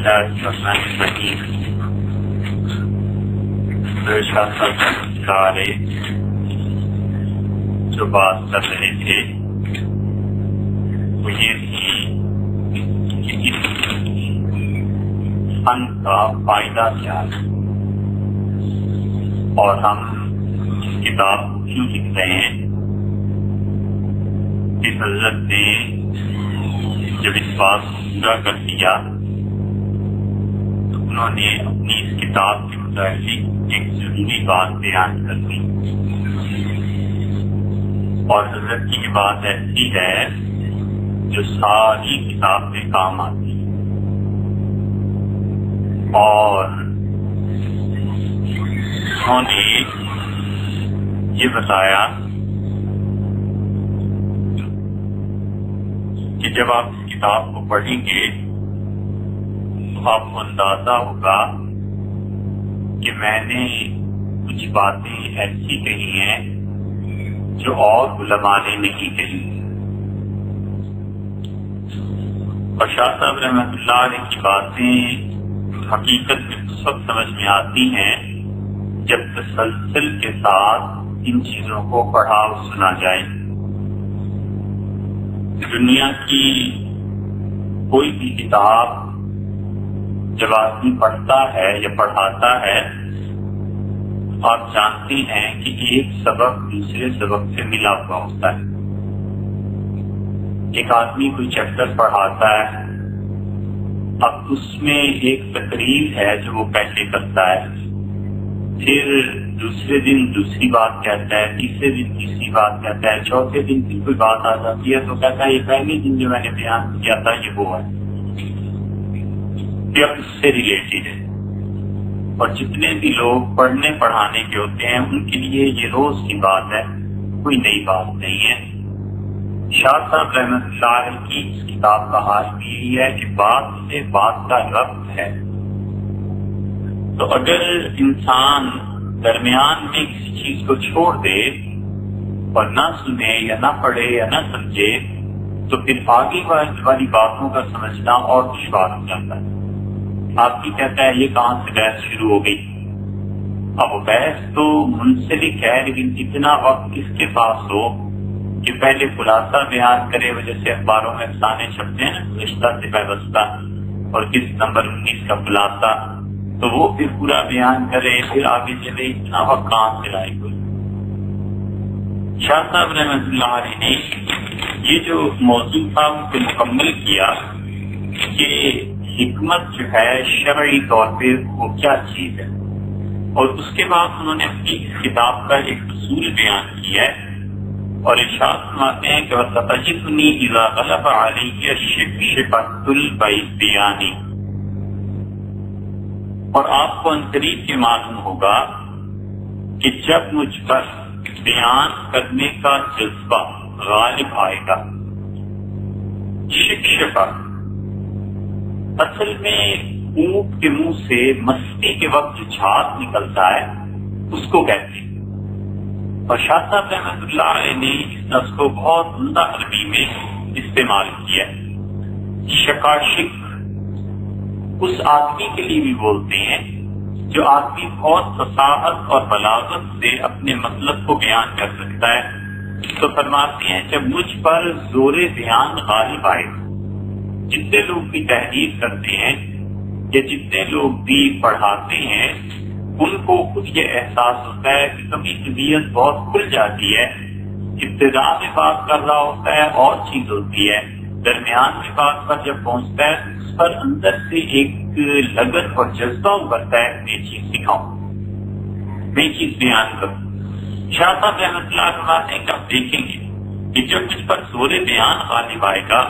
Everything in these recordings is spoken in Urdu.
اللہ الرحمن الرحیم. سارے جو بات کر رہے تھے وہ یہ تھی کہ اس فن کا فائدہ کیا ہے اور ہم کتاب کیوں لکھ رہے ہیں. اس حضرت نے جب اس بات کو پورا کر دیا تو انہوں نے اپنی اس کتاب کے متعلق ایک ضروری بات بیان کر دی. اور حضرت کی یہ بات ایسی ہے جو ساری کتاب میں کام آتی ہے. اور انہوں نے یہ بتایا کہ جب آپ اس کتاب کو پڑھیں گے تو آپ کو اندازہ ہوگا کہ میں نے کچھ باتیں ایسی کہی ہیں جو اور علماء نے نہیں کہی. اور شاہ صاحب رحمۃ اللہ علیہ کی باتیں حقیقت میں اس وقت سمجھ میں آتی ہیں جب تسلسل کے ساتھ ان چیزوں کو پڑھا اور سنا جائے. دنیا کی کوئی بھی کتاب جب آدمی پڑھتا ہے یا پڑھاتا ہے آپ جانتے ہیں کہ ایک سبق دوسرے سبق سے ملا ہوا ہوتا ہے. ایک آدمی کوئی چیپٹر پڑھاتا ہے، اب اس میں ایک تقریر ہے جو وہ پہلے کرتا ہے، پھر دوسرے دن دوسری بات کہتا ہے، تیسرے دن تیسری بات کہتا ہے، چوتھے دن پھر کوئی بات آ جاتی ہے تو کہتا ہے یہ پہلے دن جو میں نے بیان کیا تھا یہ وہ ہے، یہ اس سے ریلیٹڈ ہے. اور جتنے بھی لوگ پڑھنے پڑھانے کے ہوتے ہیں ان کے لیے یہ روز کی بات ہے، کوئی نئی بات نہیں ہے. شاہ صاحب رحمۃ اللہ علیہ کی اس کتاب کا حال بھی یہی ہے کہ بات سے بات کا ربط ہے. تو اگر انسان درمیان میں کسی چیز کو چھوڑ دے اور نہ سنے یا نہ پڑھے یا نہ سمجھے تو پھر آگے والی باتوں کا سمجھنا اور دشوار ہو جاتا ہے. آپ کی کہتا ہے یہ کہاں سے بحث شروع ہو گئی. اب بحث تو منسلک ہے لیکن اتنا وقت کس کے پاس ہو کہ پہلے خلاصہ بیان کرے. وجہ سے اخباروں میں افسانے چھپتے ہیں نا، رشتہ سے پیوستہ اور کس نمبر 19 کا خلاصہ، تو وہ پھر پورا بیان کرے پھر آگے چلے. اتنا وقت کہاں سے لائے کوئی. شاہ صاحب رحمۃ اللہ علیہ نے یہ جو موضوع تھا اس کو مکمل کیا کہ حکمت جو ہے شرعی طور پہ وہ کیا چیز ہے. اور اس کے بعد انہوں نے اپنی کتاب کا ایک اصول بیان کیا ہے اور ارشاد فرماتے ہیں کہ وَسَتَجِدُنِي إِذَا غَلَبَ عَلَيَّ شِبْشِبَةُ الْبَيْدِيَانِ. اور آپ کو عنقریب یہ معلوم ہوگا کہ جب مجھ پر بیان کرنے کا جذبہ غالب آئے گا. شکشکا اصل میں اونٹ کے منہ سے مستی کے وقت جو جھاگ نکلتا ہے اس کو کہتے ہیں. اور شاہ صاحب رحمۃ اللہ علیہ نے اس لفظ کو بہت عمدہ عربی میں استعمال کیا. شکاشک اس آدمی کے لیے بھی بولتے ہیں جو آدمی بہت فصاحت اور بلاغت سے اپنے مطلب کو بیان کر سکتا ہے. تو فرماتے ہیں جب مجھ پر زور بیان غالب آئے، جتنے لوگ بھی تحریر کرتے ہیں یا جتنے لوگ بھی پڑھاتے ہیں ان کو خود یہ احساس ہوتا ہے کہ کبھی طبیعت بہت کھل جاتی ہے. ابتدا میں بات کر رہا ہوتا ہے اور چیز ہوتی ہے، درمیان میں بات پر جب پہنچتا ہے اس پر اندر سے ایک لگن اور جذبہ ابھرتا ہے نئی چیز سکھاؤں، نئی چیز بیان کروں. شاہ صاحب رحمۃ اللہ فرماتے ہیں کہ آپ دیکھیں گے کہ جب مجھ پر زور بیان غالب آئے گا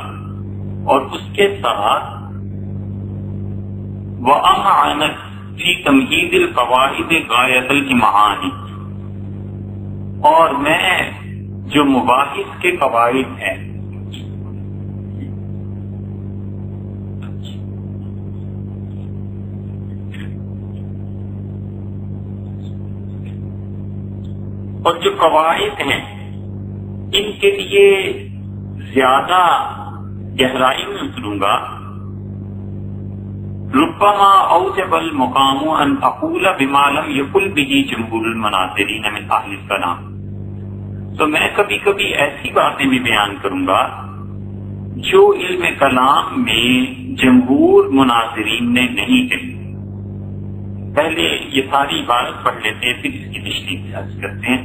اور اس کے ساتھ وَأَمْعَنَتْ فِي تَمْهِيدِ الْقَوَاعِدِ غَایَةَ الْإِمْعَانِ، اور میں جو مباحث کے قواعد ہیں اور جو قواعد ہیں ان کے لیے زیادہ گہرائی میں اتروں گا ربما اوجب المقام ان اقول بما لم يقل به جمهور المناظرین من اہل الکلام. تو میں کبھی کبھی ایسی باتیں بھی بیان کروں گا جو علم کلام میں جمہور مناظرین نے نہیں کہی. پہلے یہ ساری عبارت پڑھ لیتے ہیں، پھر اس کی تشریح عرض کرتے ہیں.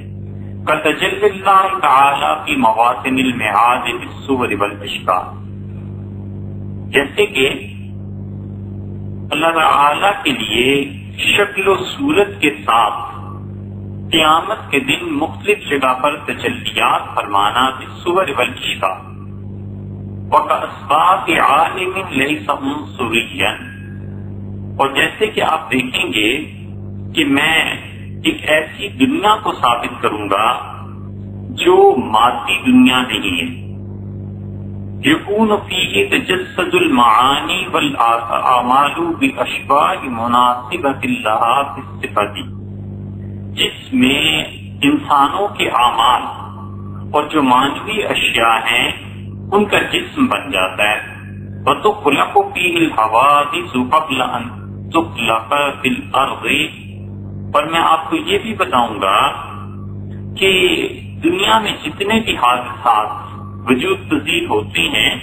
کتجلی اللہ تعالی فی مواسم المعاد بالصور والاشکال، جیسے کہ اللہ تعالی کے لیے شکل و صورت کے ساتھ قیامت کے دن مختلف جگہ پر تجلیات فرمانا بالصور والاشکال، وکأسباب عالم لیس عنصریا. اور جیسے کہ آپ دیکھیں گے کہ میں ایک ایسی دنیا کو ثابت کروں گا جو مادی دنیا نہیں ہے. یکون فیہ تجسد المعانی والاعمال باشباہ مناسبۃ لہا فی الصفات، جس میں انسانوں کے اعمال اور جو مانوی اشیاء ہیں ان کا جسم بن جاتا ہے. وتخلق فیہ الحوادث قبل ان تخلق فی الارض. اور میں آپ کو یہ بھی بتاؤں گا کہ دنیا میں جتنے بھی حادثات وجود پذیر ہوتے ہیں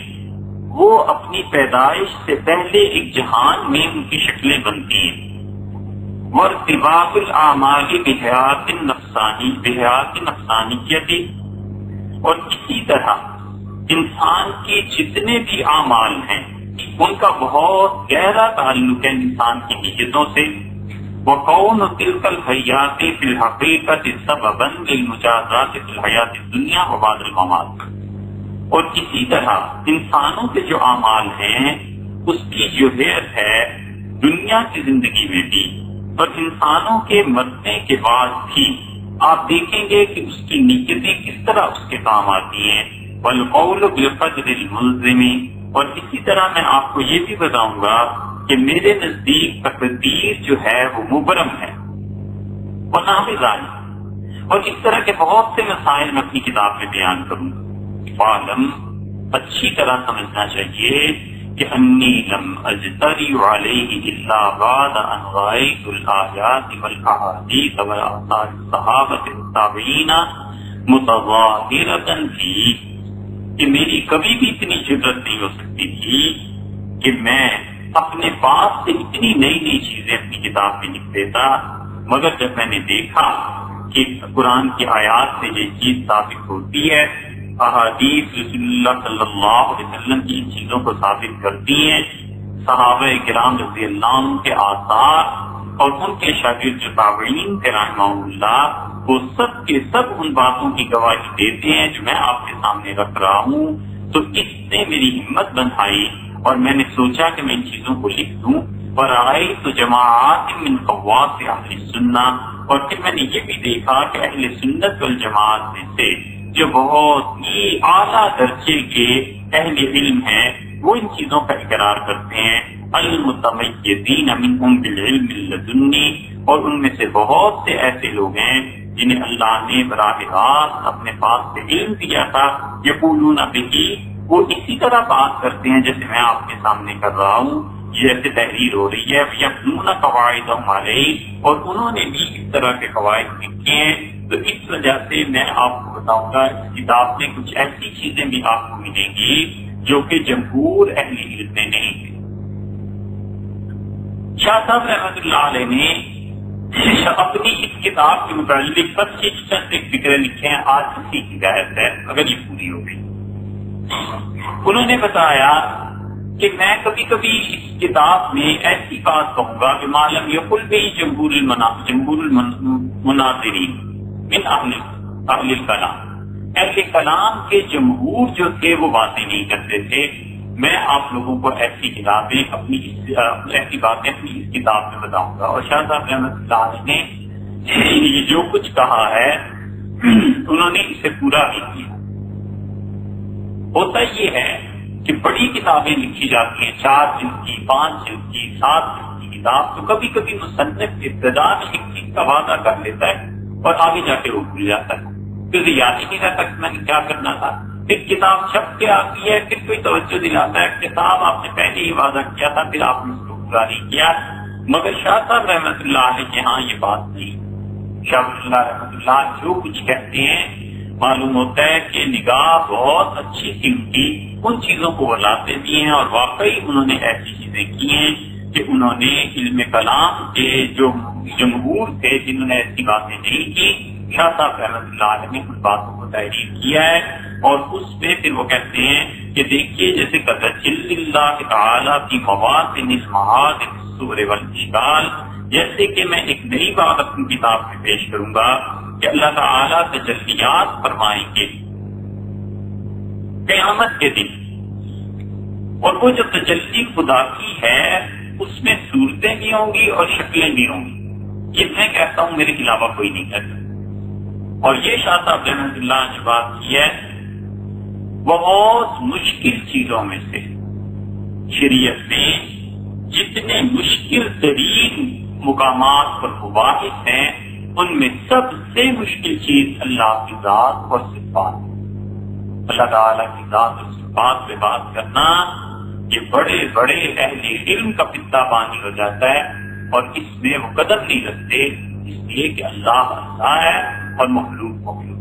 وہ اپنی پیدائش سے پہلے ایک جہان میں ان کی شکلیں بنتی ہیں. وارتباط الاعمال بحیات نفسانیت، اور اسی طرح انسان کے جتنے بھی اعمال ہیں ان کا بہت گہرا تعلق ہے انسان کی نیتوں سے. وقون تلک الحیات فی الحقیقت سببا للمجازات فی الحیات الدنیا وبعد الممات. اور اسی طرح انسانوں کے جو اعمال ہیں اس کی جو حیثیت ہے دنیا کی زندگی میں بھی اور انسانوں کے مرنے کے بعد بھی آپ دیکھیں گے کہ اس کی نیتیں کس طرح اس کے کام آتی ہیں. والقول بقدر الملزم، اور اسی طرح میں آپ کو یہ بھی بتاؤں گا کہ میرے نزدیک تقدیر جو ہے وہ مبرم ہے اور ناقص. اور اس طرح کے بہت سے مسائل میں اپنی کتاب میں بیان کروں گا. عالم اچھی طرح سمجھنا چاہیے کہ انی لم اجتری علیہ الا بعد ان رأیت الآیات والاحادیث والآثار الصحابۃ التابعین متظاہرۃ فیہ، کہ میری کبھی بھی اتنی جرأت نہیں ہو سکتی تھی کہ میں اپنے پاس سے اتنی نئی نئی چیزیں اپنی کتاب میں لکھ دیتا، مگر جب میں نے دیکھا کہ قرآن کی آیات سے یہ چیز ثابت ہوتی ہے، احادیث رسول اللہ صلی اللہ علیہ وسلم کی ان چیزوں کو ثابت کرتی ہیں، صحابہ کرام رضی اللہ عنہ کے آثار اور ان کے شاگرد جو تابعین کے رحمہ اللہ، وہ سب کے سب ان باتوں کی گواہی دیتے ہیں جو میں آپ کے سامنے رکھ رہا ہوں. تو اس نے میری ہمت بندھائی اور میں نے سوچا کہ میں ان چیزوں کو لکھ دوں. اور آئی تو جماعت من قواس اہل سنہ، اور پھر میں نے یہ بھی دیکھا کہ اہل سنت والجماعت میں سے جو بہت ہی اعلیٰ درجے کے اہل علم ہیں وہ ان چیزوں کا اقرار کرتے ہیں. المتمیزین منہم بالعلم اللدنی، اور ان میں سے بہت سے ایسے لوگ ہیں جنہیں اللہ نے براہ راست اپنے پاس سے علم دیا تھا. یقولون بہ، وہ اسی طرح بات کرتے ہیں جیسے میں آپ کے سامنے کر رہا ہوں، جیسے تحریر ہو رہی ہے. یقولون قواعدہم علیہ، اور انہوں نے بھی اس طرح کے قواعد لکھے ہیں. تو اس وجہ سے میں آپ کو بتاؤں گا اس کتاب میں کچھ ایسی چیزیں بھی آپ کو ملیں گی جو کہ جمہور اہل علم نے نہیں کی. شاہ صاحب رحمۃ اللہ علیہ نے اپنی اس کتاب کے متعلق بس چند ایک فکرے لکھے ہیں، آج اسی کی ہدایت ہے اگر یہ پوری ہو گئی. انہوں نے بتایا کہ میں کبھی کبھی اس کتاب میں ایسی بات کہوں گا کہ معلوم یقل بھی جمہور المناظرین من اہل الکلام، اہل کلام کے جمہور جو تھے وہ باتیں نہیں کرتے تھے. میں آپ لوگوں کو ایسی کتابیں ایسی باتیں اپنی اس کتاب میں بتاؤں گا. اور شاہ صاحب رحمۃ اللہ علیہ نے یہ جو کچھ کہا ہے انہوں نے اسے پورا بھی کیا. ہوتا یہ ہے کہ بڑی کتابیں لکھی جاتی ہیں، 4 جلد کی، 5 جلد کی، 7 جلد کی کتاب، تو کبھی کبھی مصنف ابتدا میں ایک چیز کا وعدہ کر لیتا ہے اور آگے جا کے وہ بھول جاتا ہے، پھر یاد ہی نہیں رہتا کہ میں نے کیا کرنا تھا. پھر کتاب چھپ کے آتی ہے، پھر کوئی توجہ دلاتا ہے کہ صاحب آپ نے پہلے ہی وعدہ کیا تھا، پھر آپ نے اس کو پورا نہیں کیا. مگر شاہ صاحب رحمۃ اللہ علیہ کے ہاں یہ بات نہیں. شاہ اللہ رحمۃ اللہ جو کچھ کہتے ہیں معلوم ہوتا ہے کہ نگاہ بہت اچھی سی ان کی ان چیزوں کو وہ لاتے بھی ہیں، اور واقعی انہوں نے ایسی چیزیں کی ہیں کہ انہوں نے علم کلام کے جو جمہور تھے جنہوں نے ایسی باتیں نہیں کی، شاہ صاحب رحمۃ اللہ علیہ نے ان باتوں کو تحریر کیا ہے. اور اس پہ پھر وہ کہتے ہیں کہ دیکھیے جیسے تجلی اللہ تعالیٰ کی مواسم المعاد الصور والاشکال، جیسے کہ میں ایک نئی بات اپنی کتاب میں پیش کروں گا کہ اللہ تعالیٰ تجلیات فرمائیں گے قیامت کے دن، اور وہ جو تجلی خدا کی ہے اس میں صورتیں بھی ہوں گی اور شکلیں بھی ہوں گی. یہ میں کہتا ہوں، میرے علاوہ کوئی نہیں کہتا. اور یہ شاہ صاحب رحمۃ اللہ نے بات کی ہے بہت مشکل چیزوں میں سے. شریعت میں جتنے مشکل ترین مقامات پر مباحث ہیں ان میں سب سے مشکل چیز اللہ کی ذات اور صفات. اللہ تعالیٰ کی ذات اور صفات پہ بات کرنا یہ بڑے بڑے اہل علم کا پتا پانی ہو جاتا ہے، اور اس میں وہ قدم نہیں رکھتے، اس لیے کہ اللہ اللہ ہے اور مخلوق مخلوق.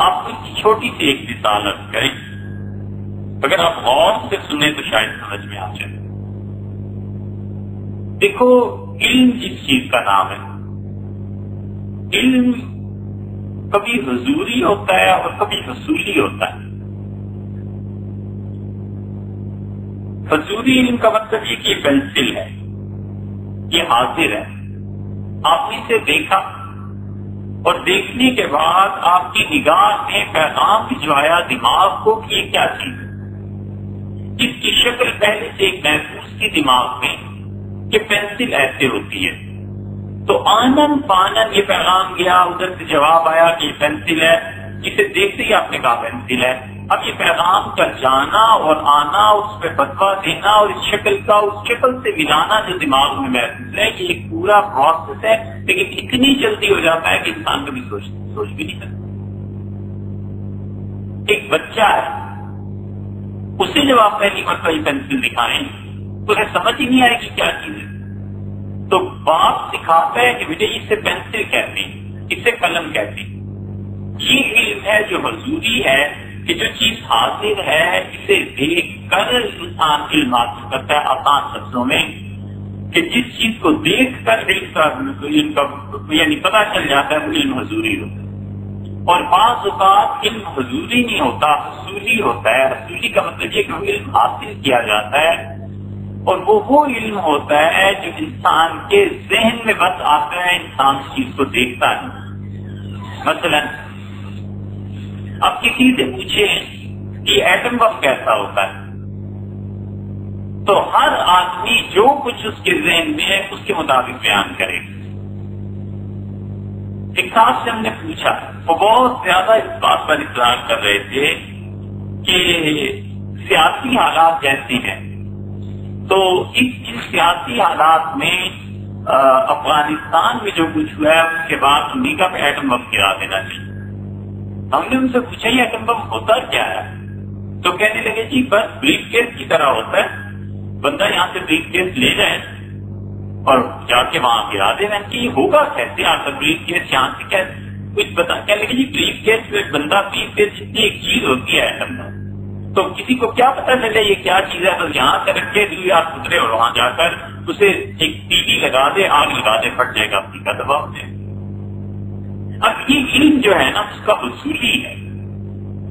آپ اس چھوٹی سی ایک مثال عرض کریں، اگر آپ غور سے سنیں تو شاید سمجھ میں آ جائے. دیکھو، علم جس چیز کا نام ہے، علم کبھی حضوری ہوتا ہے اور کبھی حصولی ہوتا ہے. حضوری علم کا مطلب یہ کہ یہ پینسل ہے، یہ حاضر ہے، آپ نے اسے دیکھا اور دیکھنے کے بعد آپ کی نگاہ نے پیغام بھجوایا دماغ کو کہ یہ کیا چیز ہے. اس کی شکل پہلے سے ایک محفوظ تھی دماغ میں کہ پینسل ایسے ہوتی ہے، تو آنن پانن یہ پیغام گیا، ادھر سے جواب آیا کہ یہ پینسل ہے. اسے دیکھتے ہی آپ نے کہا پینسل ہے. اب یہ پیغام کا جانا اور آنا، اس پہ فتویٰ دینا اور اس شکل کا اس شکل سے ملانا جو دماغ میں محسوس ہے، یہ ایک پورا پروسیس ہے، لیکن اتنی جلدی ہو جاتا ہے کہ انسان کبھی سوچ بھی نہیں سکتا. ایک بچہ ہے، اسے جب آپ پہلی مرتبہ یہ پینسل دکھائیں تو اسے سمجھ ہی نہیں آئے گی کیا چیز ہے. تو باپ سکھاتا ہے کہ بیٹے اسے پینسل کہتے ہیں، اسے قلم کہتے ہیں. یہ علم ہے جو حضوری ہے کہ جو چیز حاضر ہے اسے دیکھ کر انسان علم حاصل کرتا ہے. آسان لفظوں میں کہ جس چیز کو دیکھ کر علم کا یعنی پتہ چل جاتا ہے وہ علم حضوری ہوتا ہے. اور بعض اوقات علم حضوری نہیں ہوتا، حصولی ہوتا ہے. حصولی کا مطلب یہ کہ وہ علم حاصل کیا جاتا ہے، اور وہ علم ہوتا ہے جو انسان کے ذہن میں بس آتا ہے، انسان اس چیز کو دیکھتا ہے. مثلا اب کسی سے پوچھیں کہ ایٹم بم کیسا ہوتا ہے، تو ہر آدمی جو کچھ اس کے ذہن میں ہے اس کے مطابق بیان کرے. ایک صاحب سے ہم نے پوچھا، وہ بہت زیادہ اس بات پر اصرار کر رہے تھے کہ سیاسی حالات جیسے ہیں، تو ان سیاسی حالات میں افغانستان میں جو کچھ ہوا ہے اس کے بعد امریکہ پہ ایٹم بم گرا دینا چاہیے. ہم نے ان سے پوچھا یہ ایٹم بم ہوتا کیا ہے، تو کہنے لگے جی بس بریف کیس کی طرح ہوتا ہے، بندہ یہاں سے بریف کیس لے جائے اور جا کے وہاں گرا دے. میں کہ یہ ہوگا کیسے آ کر بریف کیس یہاں سے کچھ بتا. کہنے لگے جی بریف کیس میں بندہ بریف کیس جتنی ایک چیز ہوتی ہے ایٹم بم، تو کسی کو کیا پتا چلے یہ کیا چیز ہے، تو یہاں سے رکھے آپ اترے اور وہاں جا کر اسے ایک ٹی وی لگا دے، آگ لگا دے، پھٹ جائے گا، اپنی کا دباؤ دے. اب یہ علم جو ہے نا اس کا حصولی ہے.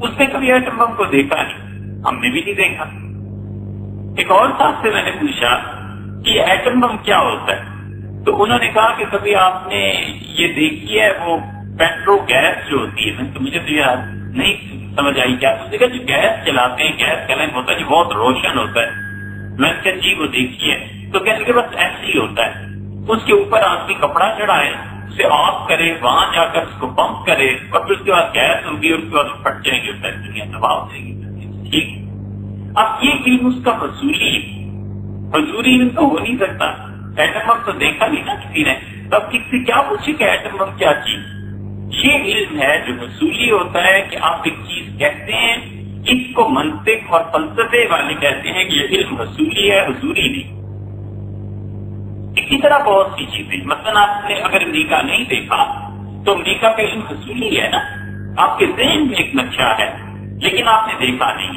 اس نے کبھی ایٹم بم کو دیکھا نہیں، ہم نے بھی نہیں دیکھا. ایک اور صاحب سے میں نے پوچھا کہ ایٹم بم کیا ہوتا ہے، تو انہوں نے کہا کہ کبھی آپ نے یہ دیکھی ہے وہ پیٹرو گیس جو ہوتی ہے. تو مجھے تو یاد نہیں سمجھ آئی کیا. اس نے کہا جو گیس چلاتے ہیں، گیس کا لائن ہوتا ہے جو بہت روشن ہوتا ہے. میں نے کہا جی وہ دیکھیے. تو کہنے کے بس ایسے ہی ہوتا ہے، اس کے اوپر آدمی کپڑا چڑھائے، اسے آف کرے، وہاں جا کر اس کو پمپ کرے، اور پھر اس کے بعد گیس ہوگی اور اس کے بعد پھٹ جائیں گے، دنیا تباہ ہو جائے گی. ٹھیک. اب یہ علم اس کا حصولی ہے، حضوری علم تو ہو نہیں سکتا. ایٹم بم تو دیکھا نہیں نا کسی نے، تو اب کسی سے کیا پوچھے کہ ایٹم بم کیا چیز. یہ علم ہے جو حصولی ہوتا ہے کہ آپ ایک چیز کہتے ہیں اس کو منطق اور فلسفے والے کہتے ہیں کہ یہ علم حصولی ہے، حضوری نہیں۔ اسی طرح بہت سی چیزیں، مثلا آپ نے اگر امریکہ نہیں دیکھا تو امریکہ کا علم حصولی ہے نا، آپ کے ذہن میں ایک نقشہ ہے لیکن آپ نے دیکھا نہیں۔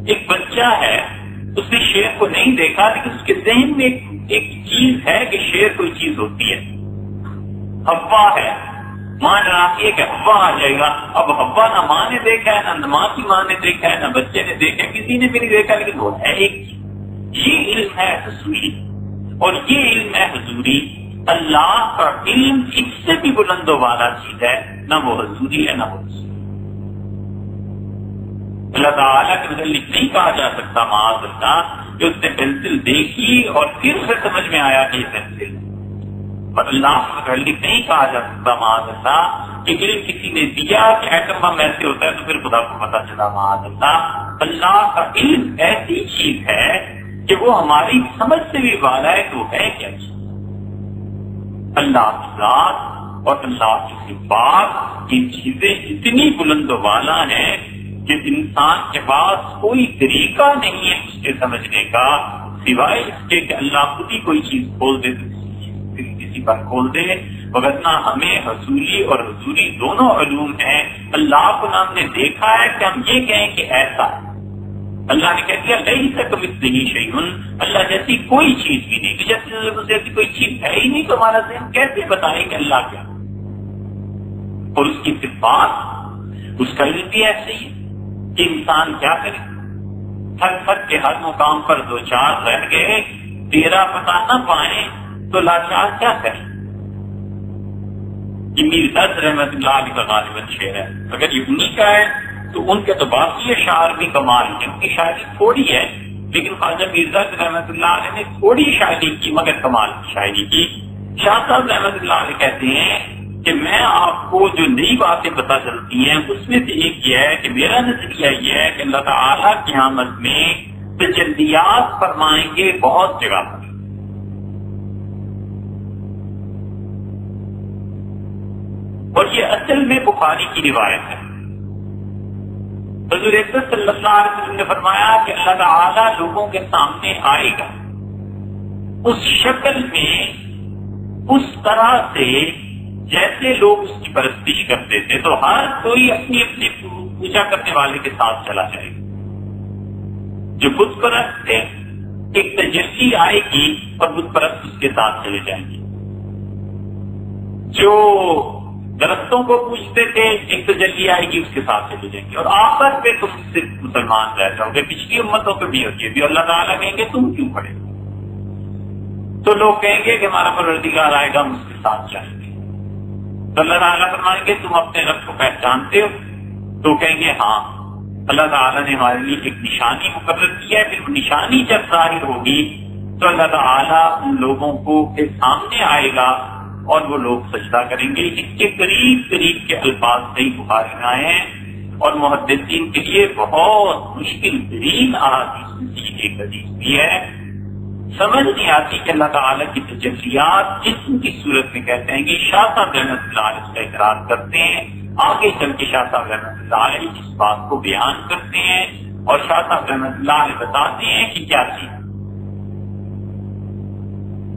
ایک بچہ ہے، اس نے شیر کو نہیں دیکھا لیکن اس کے ذہن میں ایک چیز ہے کہ شیر کوئی چیز ہوتی ہے۔ ہوا ہے، ماں ڈراتی ہے کہ ہوا آ جائے گا، اب ہوا نہ ماں نے دیکھا ہے، نہ ماں کی ماں نے دیکھا ہے، نہ بچے نے دیکھا ہے، کسی نے بھی نہیں دیکھا، لیکن وہ ہے ایک چیز۔ یہ علم ہے حصولی، اور یہ علم ہے حضوری۔ اللہ کا علم اس سے بھی بلند و بالا چیز ہے، نہ وہ حضوری ہے نہ وہ حضوری۔ اللہ تعالیٰ کے متعلق نہیں کہا جا سکتا معاذ اللہ کہ اس نے پینسل دیکھی اور پھر اسے سمجھ میں آیا کہ یہ پینسل ہے، اور اللہ کے متعلق نہیں کہا جا سکتا معاذ اللہ کہ علم کسی نے دیا کہ ایٹم بم ایسے ہوتا ہے تو پھر خدا کو پتا چلا معاذ اللہ۔ اللہ کا علم ایسی چیز ہے کہ وہ ہماری سمجھ سے بھی بالا ہے کہ وہ ہے کیا چیز۔ اللہ کی ذات اور اللہ کی صفات یہ چیزیں اتنی بلند و بالا ہیں کہ انسان کے پاس کوئی طریقہ نہیں ہے اس کے سمجھنے کا سوائے اس کے کہ اللہ خود ہی کوئی چیز کھول دے، کسی پر کھول دے، وگرنہ ہمیں حصولی اور حضوری دونوں علوم ہیں۔ اللہ کو ہم نے دیکھا ہے کہ ہم یہ کہیں کہ ایسا ہے، اللہ نے کہہ دیا لیس کمثلہ شیء، اللہ جیسی کوئی چیز بھی نہیں، جیسی کوئی چیز ہے ہی نہیں، تو ہمارا ذہن کیسے بتائے کہ اللہ کیا؟ اور اس کی صفات، اس کا علم بھی ایسے ہی ہے کہ انسان کیا کرے، تھک تھک کے ہر مقام پر دو چار رہ گئے، تیرا پتہ نہ پائیں تو لاچار کیا کریں۔ یہ میر درد رحمت اللہ علیہ کا غالباً شعر ہے، اگر یہ انہی کا ہے تو ان کے تو باقی اشعار بھی کمال ہے، ان کی شاعری تھوڑی ہے لیکن خواجہ میر درد رحمت اللہ علیہ نے تھوڑی شاعری کی مگر کمال کی شاعری کی۔ شاہ صاحب رحمت اللہ علیہ کہتے ہیں کہ میں آپ کو جو نئی باتیں پتہ چلتی ہیں اس میں سے ایک یہ ہے کہ میرا نظریہ یہ ہے کہ اللہ تعالیٰ قیامت میں تجلیات فرمائیں گے بہت جگہ پر، اور یہ اصل میں بخاری کی روایت ہے۔ حضور اکرم صلی اللہ علیہ وسلم نے فرمایا کہ اللہ تعالیٰ لوگوں کے سامنے آئے گا اس شکل میں، اس طرح سے جیسے لوگ اس کی پرستش کرتے تھے، تو ہر کوئی اپنی اپنی پوجا کرنے والے کے ساتھ چلا جائے گا۔ جو بت پرست تھے ایک تجلی آئے گی اور بت پرست اس کے ساتھ چلے جائیں گے، جو درختوں کو پوجتے تھے ایک تجلی آئے گی اس کے ساتھ چلے جائیں گے، اور آخر پہ تم صرف مسلمان رہ جاؤ گے۔ پچھلی امتوں پہ بھی ہوتی ہے بھی اللہ تعالیٰ کہیں گے تم کیوں کھڑے، تو لوگ کہیں گے کہ ہمارا پروردگار آئے گا ہم اس کے ساتھ جائیں گے، تو اللہ تعالیٰ فرمائیں گے تم اپنے رب کو پہچانتے ہو، تو کہیں گے ہاں، اللہ تعالیٰ نے ہمارے لیے ایک نشانی مقرر کی ہے، پھر وہ نشانی جب ظاہر ہوگی تو اللہ تعالیٰ ان لوگوں کو کے سامنے آئے گا اور وہ لوگ سجدہ کریں گے۔ اس کے قریب قریب کے الفاظ صحیح بخاری میں آئے ہیں، اور محدثین کے لیے بہت مشکل ترین احادیث میں سے ایک حدیث بھی ہے۔ سمجھ نہیں آتی کہ اللہ تعالیٰ کی تجلیات جسم کی صورت میں کہتے ہیں کہ شاہ صاحب رحمۃ اللہ علیہ اس کا اقرار کرتے ہیں، آگے چل کے شاہ صاحب رحمۃ اللہ علیہ اس بات کو بیان کرتے ہیں، اور شاہ صاحب رحمۃ اللہ علیہ بتاتے ہیں کہ کیا چیز۔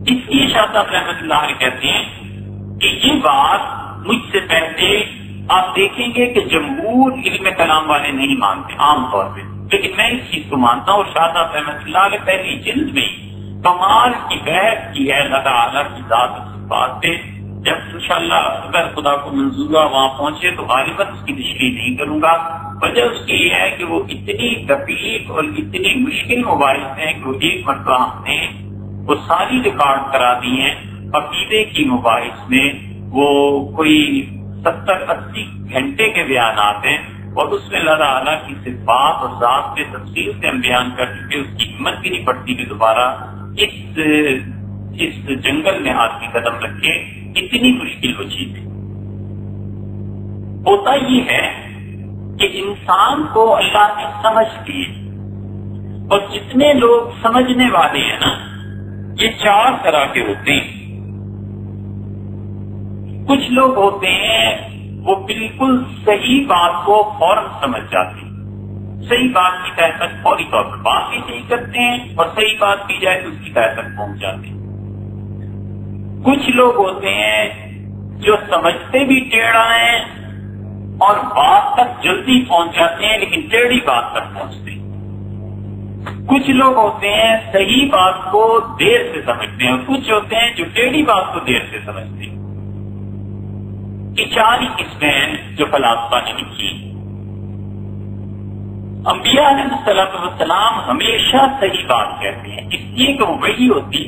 اس لیے شاہ صاحب رحمۃ اللہ علیہ کہتے ہیں کہ یہ بات مجھ سے پہلے آپ دیکھیں گے کہ جمہور علم کلام والے نہیں مانتے عام طور پہ، لیکن میں اس چیز کو مانتا ہوں، اور شاہ صاحب رحمۃ اللہ علیہ پہلی جلد میں کمال کی بحث کی ہے اللہ تعالیٰ کی ذات و صفات پہ۔ جب انشاءاللہ اگر خدا کو منظور ہوا وہاں پہنچے تو غالباً اس کی تشریح نہیں کروں گا۔ وجہ اس کی یہ ہے کہ وہ اتنی دقیق اور اتنی مشکل مباحث ہیں کہ وہ ایک مرتبہ ہم نے وہ ساری ریکارڈ کرا دی ہیں۔ عقیدے کی مباحث میں وہ کوئی 70-80 گھنٹے کے بیانات ہیں، اور اس میں اللہ تعالیٰ کی صفات اور ذات کے تفصیل سے ہم بیان کر چکے، اس کی ہمت بھی نہیں پڑتی کہ دوبارہ اس جنگل میں آدمی قدم رکھے، اتنی مشکل وہ چیز ہے۔ ہوتا یہ ہے کہ انسان کو اللہ نے سمجھ دی، اور جتنے لوگ سمجھنے والے ہیں نا یہ 4 طرح کے ہوتے ہیں۔ کچھ لوگ ہوتے ہیں وہ بالکل صحیح بات کو فوراً سمجھ جاتے ہیں، صحیح بات کی تہ تک فوری طور پر بات بھی صحیح کرتے ہیں اور صحیح بات کی جائے تو اس کی تہ تک پہنچ جاتے ہیں۔ کچھ لوگ ہوتے ہیں جو سمجھتے بھی ٹیڑھا ہیں اور بات تک جلدی پہنچ جاتے ہیں لیکن ٹیڑھی بات تک پہنچتے ہیں۔ کچھ لوگ ہوتے ہیں صحیح بات کو دیر سے سمجھتے ہیں اور کچھ ہوتے ہیں جو ٹیڑھی بات کو دیر سے سمجھتے ہیں۔ یہ چار ہی قسمیں ہیں جو فلاسفہ نے لکھی۔ انبیاء علیہ السلام ہمیشہ صحیح بات کہتے ہیں، اس لیے کہ وہ وحی ہوتی،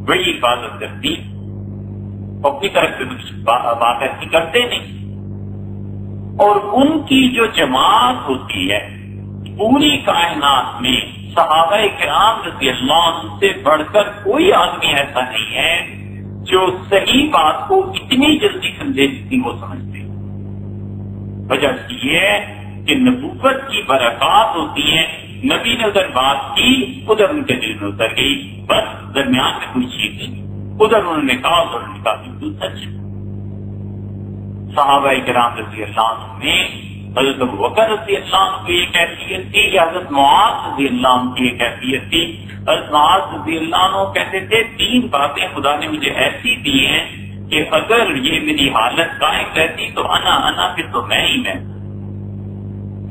وہی حفاظت کرتی، اپنی طرف سے کچھ بات ایسی کرتے نہیں۔ اور ان کی جو جماعت ہوتی ہے پوری کائنات میں صحابہ کرام رضی اللہ عنہ سے بڑھ کر کوئی آدمی ایسا نہیں ہے جو صحیح بات کو اتنی جلدی سمجھے جتنی وہ سمجھتے۔ وجہ یہ ہے کہ نبوت کی برکات ہوتی ہیں، نبی نے ادھر بات کی، ادھر ان کے دل میں اتر گئی، بس درمیان میں کوئی چیز نہیں، ادھر انہوں نے کہا، ادھر انہوں نے کہا، بالکل سچ۔ صحابہ کرام رضی اللہ عنہ میں حضرت ابوبکر رضی اللہ عنہ کی ایک کیفیت تھی، یا حضرت معاذ رضی اللہ عنہ کی ایک کیفیت تھی۔ حضرت معاذ رضی اللہ عنہ کہتے تھے 3 باتیں خدا نے مجھے ایسی دی ہیں کہ اگر یہ میری حالت قائم رہتی تو انا پھر تو میں ہی میں۔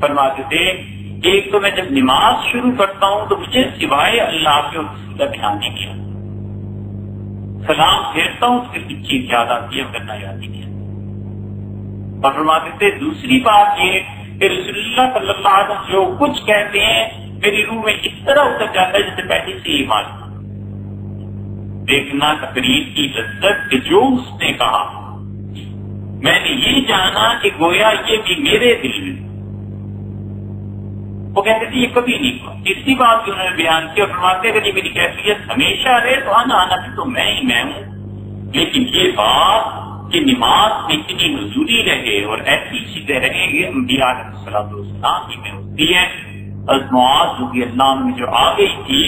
فرماتے تھے ایک تو میں جب نماز شروع کرتا ہوں تو مجھے سوائے اللہ کے اور کسی کا دھیان نہیں کیا، سلام پھیرتا ہوں تو کسی چیز یاد آتی ہے کرنا یاد نہیں کیا۔ اور فرماتے تھے دوسری بات یہ کہ رسول اللہ صلی اللہ علیہ وسلم جو کچھ کہتے ہیں میری روح میں اس طرح اتر جاتا ہے جیسے پہلے سے ہی معلوم۔ دیکھنا تقریر کی لذت کہ جو اس نے کہا میں نے یہ جانا کہ گویا یہ بھی میرے دل میں۔ وہ کہتے تھے یہ کبھی نہیں ہوا۔ تیسری بات جو انہوں نے بیان کی اور فرماتے اگر یہ میری کیفیت ہمیشہ رہے تو آنا تو میں ہی میں ہوں، لیکن یہ بات کہ نماز میں اتنی حضوری رہے اور ایسی چیزیں رہیں گے انبیاء علیہ السلام ہی میں ہوتی ہے۔ حضرت معاذ رضی اللہ عنہ جو آ گئی تھی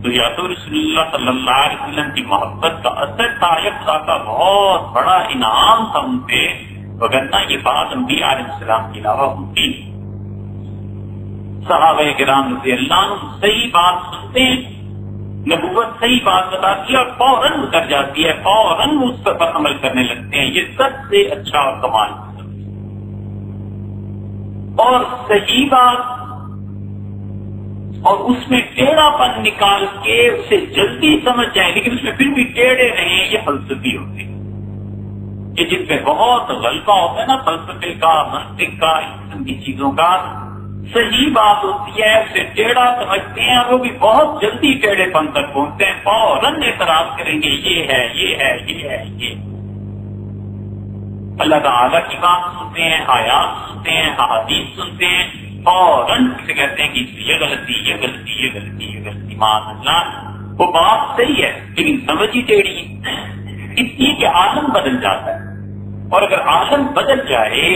تو یا تو رسول اللہ صلی اللہ علیہ وسلم کی محبت کا اثر تھا، یا خدا کا بہت بڑا انعام تھا ان پہ، وگرنہ یہ بات انبیاء علیہ السلام کے علاوہ ہوتی نہیں۔ صحابہ کرام رضی اللہ عنہ صحیح بات سنتے ہیں، نبوت صحیح بات بتاتی ہے اور فوراً اتر جاتی ہے، فوراً اس پر عمل کرنے لگتے ہیں۔ یہ سب سے اچھا اور کمال اور صحیح بات اور اس میں ٹیڑھا پن نکال کے اسے جلدی سمجھ جائیں لیکن اس میں پھر بھی ٹیڑھے رہیں، یہ فلسفی ہوتی ہے کہ جن پہ بہت غلبہ ہوتا ہے نا فلسفے کا، منطق کا، اس قسم کی چیزوں کا۔ صحیح بات ہوتی ہے اسے ٹیڑھا سمجھتے ہیں، وہ بھی بہت جلدی ٹیڑھے پن تک پہنچتے ہیں، فوراً اعتراض کریں گے یہ ہے یہ ہے یہ ہے یہ۔ اللہ تعالیٰ کی بات سنتے ہیں، آیات سنتے ہیں، احادیث سنتے ہیں، فوراً سے کہتے ہیں کہ یہ غلطی یہ غلطی یہ غلطی یہ غلطی، معاذ اللہ۔ وہ بات صحیح ہے لیکن سمجھ ہی ٹیڑھی ہے، اس لیے کہ عالم بدل جاتا ہے، اور اگر عالم بدل جائے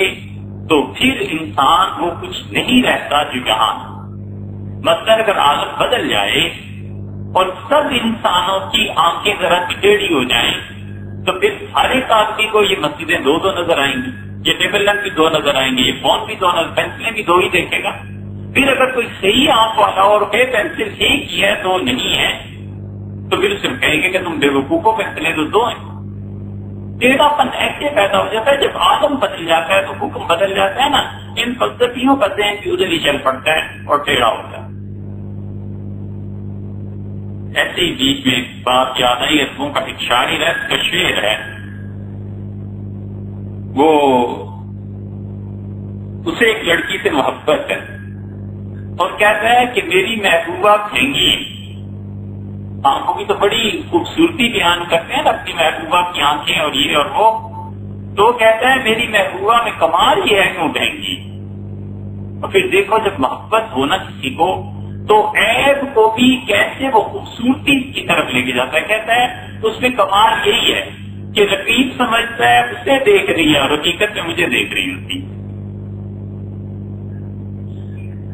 تو پھر انسان وہ کچھ نہیں رہتا جو یہاں۔ مثلا اگر عالم بدل جائے اور سب انسانوں کی آنکھیں ذرا ٹیڑھی ہو جائیں تو پھر ہر ایک آدمی کو یہ مسجدیں 2 نظر آئیں گی، یہ ٹیبل لینپ بھی 2 نظر آئیں گے، یہ فون بھی 2 نظر، پینسلیں بھی 2 ہی دیکھے گا۔ پھر اگر کوئی صحیح آنکھ والا اور پینسل ایک ہی ہے 2 نہیں ہے تو پھر صرف کہیں گے کہ تم بے وقوفو، پینسلیں تو 2 ہیں۔ ٹیڑھا پن ایسے پیدا ہو جاتا ہے جب عالم بدل جاتا ہے تو حکم بدل جاتا ہے نا، ان فلسفیوں کا ذہن بھی ادھر ہی چل پڑتا ہے اور ٹیڑھا ہوتا ہے۔ ایسے ہی بیچ میں ایک بات یاد آئی، عربوں کا ایک شاعر ہے، اس کا شعر ہے، وہ اسے ایک لڑکی سے محبت ہے اور کہتا ہے کہ میری محبوبہ پھینگی، آنکھوں کی تو بڑی خوبصورتی بیان کرتے ہیں اپنی محبوبہ کی آنکھیں اور یہ اور وہ، تو کہتا ہے میری محبوبہ میں کمال یہ ہے کیوں بہنگی۔ اور پھر دیکھو جب محبت ہونا کسی کو تو عیب کو بھی کیسے وہ خوبصورتی کی طرف لے کے جاتا ہے، کہتا ہے اس میں کمال یہی ہے کہ رقیب سمجھتا ہے اسے دیکھ رہی ہے اور حقیقت میں مجھے دیکھ رہی ہوتی،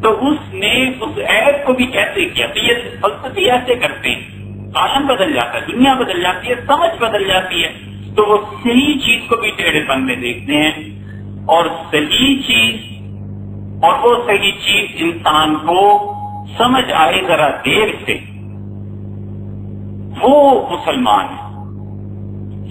تو اس نے اس عیب کو بھی کیسے کیا۔ تو یہ فلسفی ایسے کرتے ہیں، عالم بدل جاتا ہے، دنیا بدل جاتی ہے، سمجھ بدل جاتی ہے، تو وہ صحیح چیز کو بھی ٹیڑھے پن میں دیکھتے ہیں اور صحیح چیز اور وہ صحیح چیز انسان کو سمجھ آئے ذرا دیر سے، وہ مسلمان ہے۔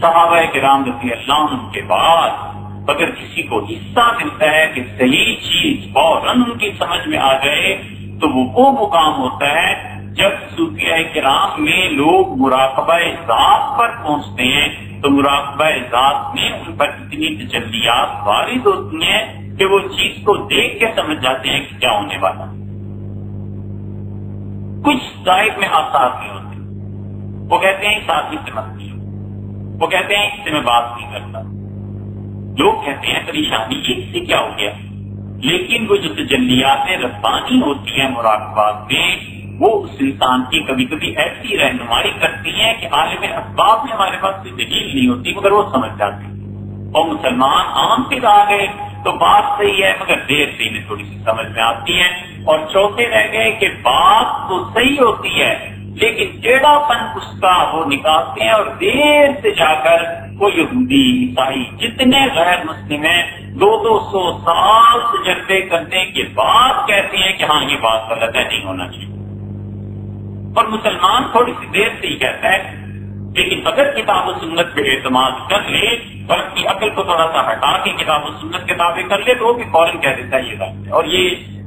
صحابہ کرام رضی اللہ عنہ کے بعد اگر کسی کو حصہ ملتا ہے کہ صحیح چیز فوراً ان کی سمجھ میں آ جائے تو وہ مقام ہوتا ہے جب صوفیاء کرام میں لوگ مراقبہ ذات پر پہنچتے ہیں تو مراقبہ ذات میں ان پر اتنی تجلیات وارد ہوتی ہیں کہ وہ چیز کو دیکھ کے سمجھ جاتے ہیں کہ کیا ہونے والا۔ کچھ ظاہر میں آثار نہیں ہوتے، وہ کہتے ہیں اس آدمی سے مت ملو، وہ کہتے ہیں اس سے میں بات نہیں کرتا، لوگ کہتے ہیں پریشانی یہ اس سے کیا ہو گیا، لیکن وہ جو تجلیات ربانی ہوتی ہیں مراقبات میں وہ اس انسان کی کبھی کبھی ایسی رہنمائی کرتی ہیں کہ عالم اسباب میں ہمارے پاس کوئی دلیل نہیں ہوتی مگر وہ سمجھ جاتے ہیں۔ اور مسلمان عام پہ آ گئے تو بات صحیح ہے مگر دیر سے انہیں تھوڑی سی سمجھ میں آتی ہے، اور چوتھے رہ گئے کہ بات تو صحیح ہوتی ہے لیکن ٹیڑھا پن اس کا وہ نکالتے ہیں، اور دیر سے جا کر وہ یہودی عیسائی جتنے غیر مسلم ہیں 200 سال تجربے کرنے کے بعد کہتے ہیں کہ ہاں یہ بات غلط ہے، نہیں ہونا چاہیے۔ اور مسلمان تھوڑی سی دیر سے ہی کہتا ہے، لیکن اگر کتاب و سنت پہ اعتماد کر لے اور اپنی عقل کو تھوڑا سا ہٹا کے کتاب و سنت کتابیں کر لے تو وہ بھی فوراً کہہ دیتا ہے یہ غلط ہے۔ اور یہ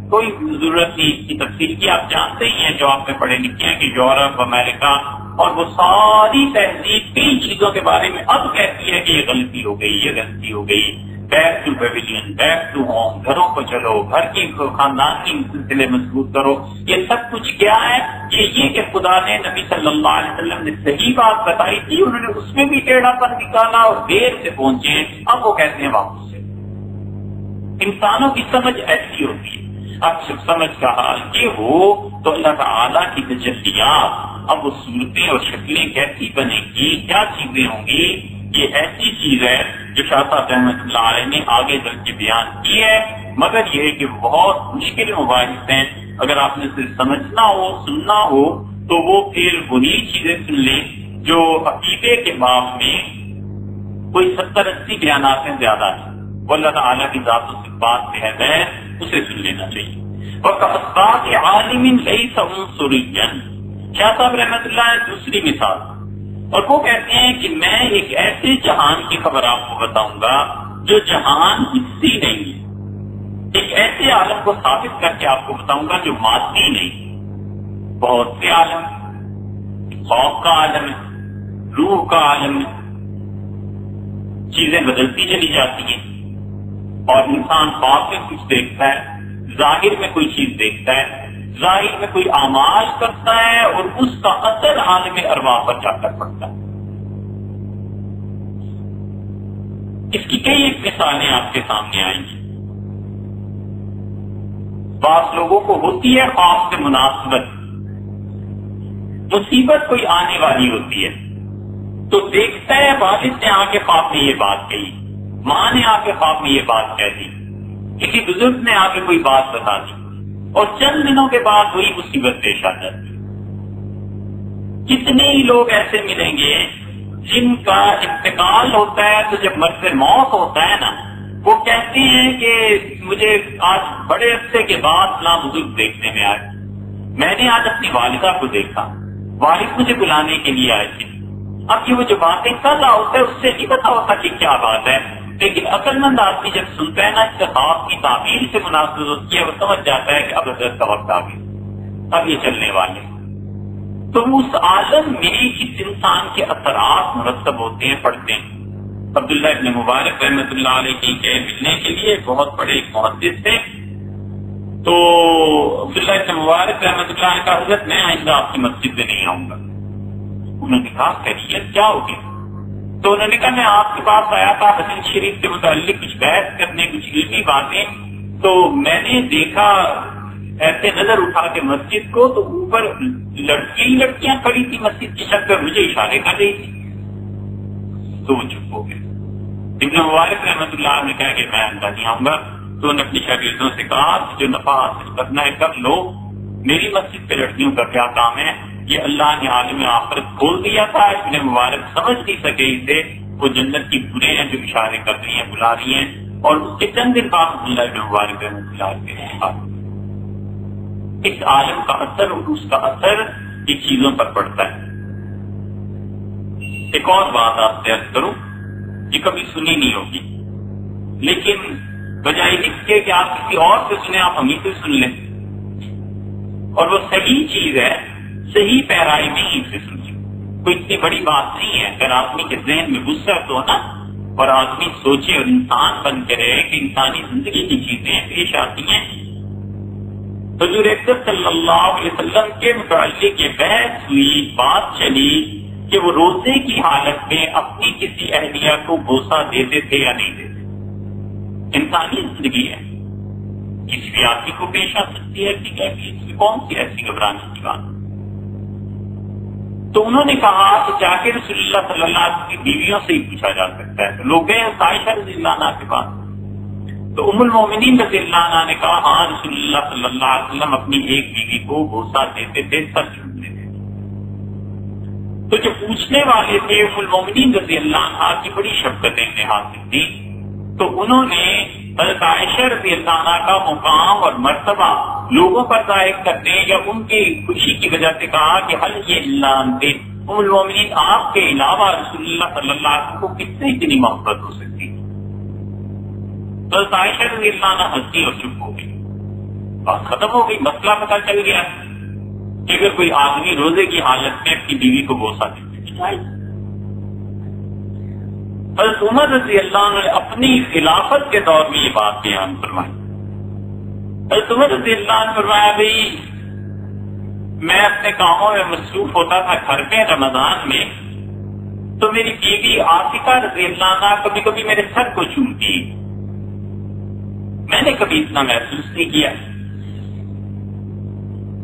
کوئی ضرورت نہیں اس کی تفصیل کی، آپ جانتے ہی ہیں جو آپ نے پڑھے لکھے ہیں کہ یورپ، امریکہ اور وہ ساری تہذیب کئی چیزوں کے بارے میں اب کہتی ہے کہ یہ غلطی ہو گئی، یہ غلطی ہو گئی، back to pavilion, back to home, گھروں کو چلو، گھر کی خاندان کی سلسلے مضبوط کرو۔ یہ سب کچھ کیا ہے؟ یہ کہ خدا نے نبی صلی اللہ علیہ وسلم نے صحیح بات بتائی تھی، انہوں نے اس میں بھی ٹیڑھا پن نکالا اور دیر سے پہنچے، اب وہ کہتے ہیں واپس سے۔ انسانوں کی سمجھ ایسی ہوتی ہے۔ اب جب سمجھ کا حال یہ ہو تو اللہ تعالیٰ کی تجلیات، اب وہ صورتیں اور شکلیں کیسی بنے گی، کیا چیزیں ہوں گی، یہ ایسی چیز ہے جو شاہ صاحب رحمۃ اللہ علیہ نے آگے چل کے بیان کی ہے، مگر یہ ہے کہ بہت مشکل مباحث ہیں۔ اگر آپ نے اسے سمجھنا ہو، سننا ہو تو وہ پھر وہی چیزیں سن لیں جو عقیدے کے باب میں کوئی 70-80 بیانات ہیں زیادہ ہیں، وہ اللہ تعالیٰ کی ذات و صفات سے ہے، اسے سن لینا چاہیے۔ اور اسباب عالم لیس عنصریا، شاہ صاحب رحمۃ اللہ نے دوسری مثال، اور وہ کہتے ہیں کہ میں ایک ایسے جہان کی خبر آپ کو بتاؤں گا جو جہان حصی نہیں ہے، ایک ایسے عالم کو ثابت کر کے آپ کو بتاؤں گا جو مادی نہیں، بہت سے عالم، خوف کا عالم ہے، روح کا عالم ہے، چیزیں بدلتی چلی جاتی ہیں اور انسان خواب میں کچھ دیکھتا ہے، ظاہر میں کوئی چیز دیکھتا ہے، ظاہر میں کوئی اعمال کرتا ہے اور اس کا اثر عالم ارواح پر جا کر پڑتا ہے۔ اس کی کئی ایک مثالیں آپ کے سامنے آئیں گی۔ بعض لوگوں کو ہوتی ہے خواب سے مناسبت، مصیبت کوئی آنے والی ہوتی ہے تو دیکھتا ہے والد نے آ کے خواب میں یہ بات کہی، ماں نے آ کے خواب میں یہ بات کہہ دی، کسی بزرگ نے آ کے کوئی بات بتا دی، اور چند دنوں کے بعد وہی مصیبت پیش آ جاتی ہے۔ کتنے ہی لوگ ایسے ملیں گے جن کا انتقال ہوتا ہے تو جب مرض موت ہوتا ہے نا، وہ کہتے ہیں کہ مجھے آج بڑے عرصے کے بعد فلاں بزرگ دیکھنے میں آئے، میں نے آج اپنی والدہ کو دیکھا، والد مجھے بلانے کے لیے آئے تھے۔ اب یہ وہ جو باتیں کر رہا ہوتا ہے اس سے نہیں پتا ہوتا کہ کیا بات ہے، لیکن عقل مند آدمی جب سنتا ہے نا اس کے خواب کی تعبیر سے مناسبت ہوتی ہے، وہ سمجھ جاتا ہے کہ اب حضرت کا وقت آ گیا، اب یہ چلنے والے۔ تو اس عالم میں اس انسان کے اثرات مرتب ہوتے ہیں، پڑھتے ہیں۔ عبداللہ ابن مبارک رحمۃ اللہ علیہ کی کے ملنے کے لیے بہت بڑے ایک محدث تھے، تو عبداللہ ابن مبارک رحمۃ اللہ علیہ کا حضرت میں آئندہ آپ کی مسجد میں نہیں آؤں گا۔ انہوں نے کہا خیریت کیا ہوگی؟ تو انہوں نے کہا میں آپ کے پاس آیا تھا حدیث شریف سے متعلق کچھ بحث کرنے، کچھ علمی باتیں، تو میں نے دیکھا ایسے نظر اٹھا کے مسجد کو تو اوپر لڑکیاں کھڑی تھی مسجد کی چھت پر، مجھے اشارے کر رہی تھی، تو وہ چپ ہو گئے۔ ابن مبارک رحمۃ اللہ نے کہا کہ میں اندر نہیں آؤں گا، تو انہوں نے اپنی شاگردوں سے کہا جو نفع حاصل کرنا ہے کر لو، میری مسجد پہ لڑکیوں کا کیا کام ہے؟ یہ اللہ نے عالم آخرت کھول دیا تھا، ابن مبارک سمجھ نہیں سکے اسے، وہ جنت کی بورے ہیں جو اشارے کر رہی ہیں، بلا رہی ہیں، اور اس کے چند دن بعد عبداللہ بن مبارک رحمۃ اللہ علیہ کے اس عالم کا اثر اور اس کا اثر یہ چیزوں پر پڑتا ہے. ایک اور بات آپ سے عرض کروں، یہ کبھی سنی نہیں ہوگی، لیکن بجائے اس کے کہ آپ کسی اور سے سنیں، آپ ہمیں سے سن لیں، اور وہ صحیح چیز ہے، صحیح پیرائی میں ہی سے سن لیں. کوئی اتنی بڑی بات نہیں ہے. اگر آدمی کے ذہن میں وسعت ہو نا، اور آدمی سوچے اور انسان بن کے رہے کہ انسانی زندگی کی چیزیں پیش آتی ہیں. حضور اکرم صلی اللہ علیہ وسلم کے متعلق یہ بحث ہوئی، بات چلی کہ وہ روزے کی حالت میں اپنی کسی اہلیہ کو بوسہ دیتے تھے یا نہیں دیتے. انسانی زندگی ہے، کسی بھی آدمی کو پیش آ سکتی ہے، ٹھیک ہے، اس میں کون سی ایسی گھبرانے کی بات. تو انہوں نے کہا کہ جا کے رسول اللہ صلی اللہ علیہ وسلم کی بیویوں سے ہی پوچھا جا سکتا ہے. تو لوگ گئے عائشہ رضی اللہ عنہ کے پاس، تو ام المومنین رضی اللہ عنہ نے کہا ہاں رسول اللہ صلی اللہ علیہ وسلم اپنی ایک بیوی کو بوسہ دیتے تھے، سر چھوٹتے تھے. تو جو پوچھنے والے تھے ام المومنین رضی اللہ عنہ کی بڑی شفقتیں انہیں حاصل تھی، تو انہوں نے حضرت عائشہ رضی اللہ عنہ کا مقام اور مرتبہ لوگوں پر ظاہر کرنے یا ان کی خوشی کی وجہ سے کہا کہ حل یہ اللہ انتے ام المومنین، آپ کے علاوہ رسول اللہ صلی اللہ علیہ وسلم کو کس سے اتنی محبت ہو سکتی. تو عائشہ رضی اللہ عنہ ہنسی اور چپ ہو گئی، بات ختم ہو گئی. مسئلہ پتہ چل گیا کہ اگر کوئی آدمی روزے کی حالت میں اپنی بیوی کو بوسہ دیتے. حضرت عمر رضی اللہ عنہ نے اپنی خلافت کے دور میں یہ بات بیان فرمائی. حضرت عمر رضی اللہ عنہ فرمایا بھائی میں اپنے کاموں میں مصروف ہوتا تھا گھر میں رمضان میں، تو میری بیوی عاتقہ رضی اللہ عنہ کبھی کبھی میرے سر کو چومتی، میں نے کبھی اتنا محسوس نہیں کیا.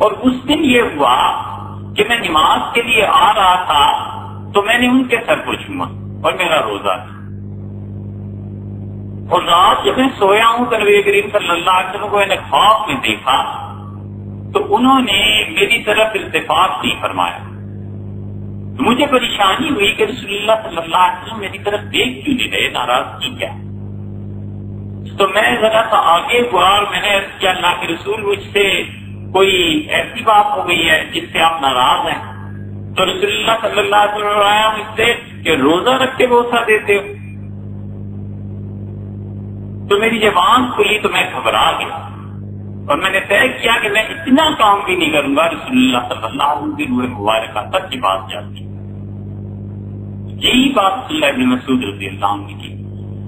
اور اس دن یہ ہوا کہ میں نماز کے لیے آ رہا تھا تو میں نے ان کے سر کو چوما اور میرا روزہ تھا. اور رات جب میں سویا ہوں تو نبی کریم صلی اللہ علیہ وسلم کو میں نے خواب میں دیکھا تو انہوں نے میری طرف التفات نہیں فرمایا. مجھے پریشانی ہوئی کہ رسول اللہ صلی اللہ علیہ وسلم میری طرف دیکھ کیوں نہیں رہے، ناراض کی کیا. تو میں ذرا سا آگے ہوا اور میں نے کیا اللہ کے رسول مجھ سے کوئی ایسی بات ہو گئی ہے جس سے آپ ناراض ہیں. تو رسول اللہ صلی اللہ علیہ وسلم آیا مجھ سے کہ روزہ رکھ کے بوسہ دیتے ہو. تو میری زبان کھلی تو میں گھبرا گیا اور میں نے طے کیا کہ میں اتنا کام بھی نہیں کروں گا رسول اللہ صلی اللہ علیہ وسلم کی روح مبارکہ تک کی بات جاتی. یہی بات عبداللہ بن مسعود رضی اللہ عنہ کی.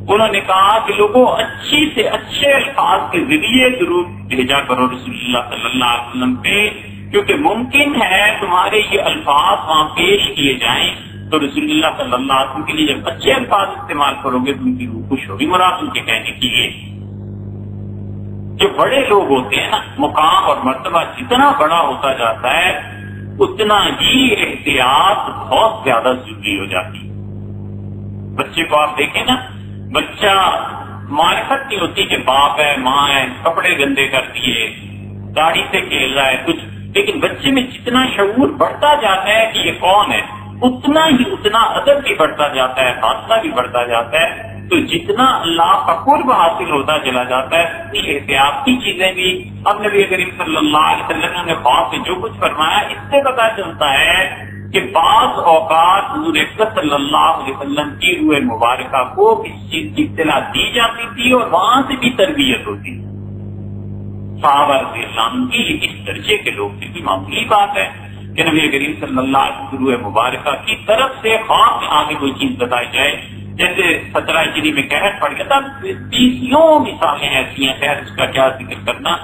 انہوں نے کہا کہ لوگوں اچھی سے اچھے الفاظ کے ذریعے ضرور بھیجا کرو رسول اللہ صلی اللہ علیہ وسلم پہ، کیونکہ ممکن ہے تمہارے یہ الفاظ وہاں پیش کیے جائیں تو رسول اللہ صلی اللہ علیہ وسلم کے لیے جب اچھے الفاظ استعمال کرو گے تو ان کی روح خوش ہوگی. مراد ان کے کہنے کی یہ جو بڑے لوگ ہوتے ہیں نا، مقام اور مرتبہ جتنا بڑا ہوتا جاتا ہے اتنا ہی احتیاط بہت زیادہ ضروری ہو جاتی. بچے کو آپ دیکھیں نا، بچہ معرفت نہیں ہوتی کہ باپ ہے ماں ہے، کپڑے گندے کر دیے، داڑھی سے کھیل رہا ہے کچھ، لیکن بچے میں جتنا شعور بڑھتا جاتا ہے کہ یہ کون ہے اتنا ادب بھی بڑھتا جاتا ہے، حوصلہ بھی بڑھتا جاتا ہے. تو جتنا اللہ کا قرب حاصل ہوتا چلا جاتا ہے اتنی احتیاط کی چیزیں بھی. اب نبی کریم صلی اللہ علیہ وسلم نے خواب میں جو کچھ فرمایا اس سے پتہ چلتا ہے کہ بعض اوقات حضور اکرم صلی اللہ علیہ وسلم کی روح مبارکہ کو اس چیز کی اطلاع دی جاتی تھی اور وہاں سے بھی تربیت ہوتی. صحابہ رضی اللہ عنہ کی اس درجے کے لوگ سے بھی معمولی بات ہے کہ نبی کریم صلی اللہ علیہ وسلم کی روح مبارکہ کی طرف سے خواب میں آگے کوئی چیز بتائی جائے. جیسے 17 ہجری میں قحط پڑ گیا تھا، 20 مثالیں ایسی ہیں، خیر اس کا کیا ذکر کرنا.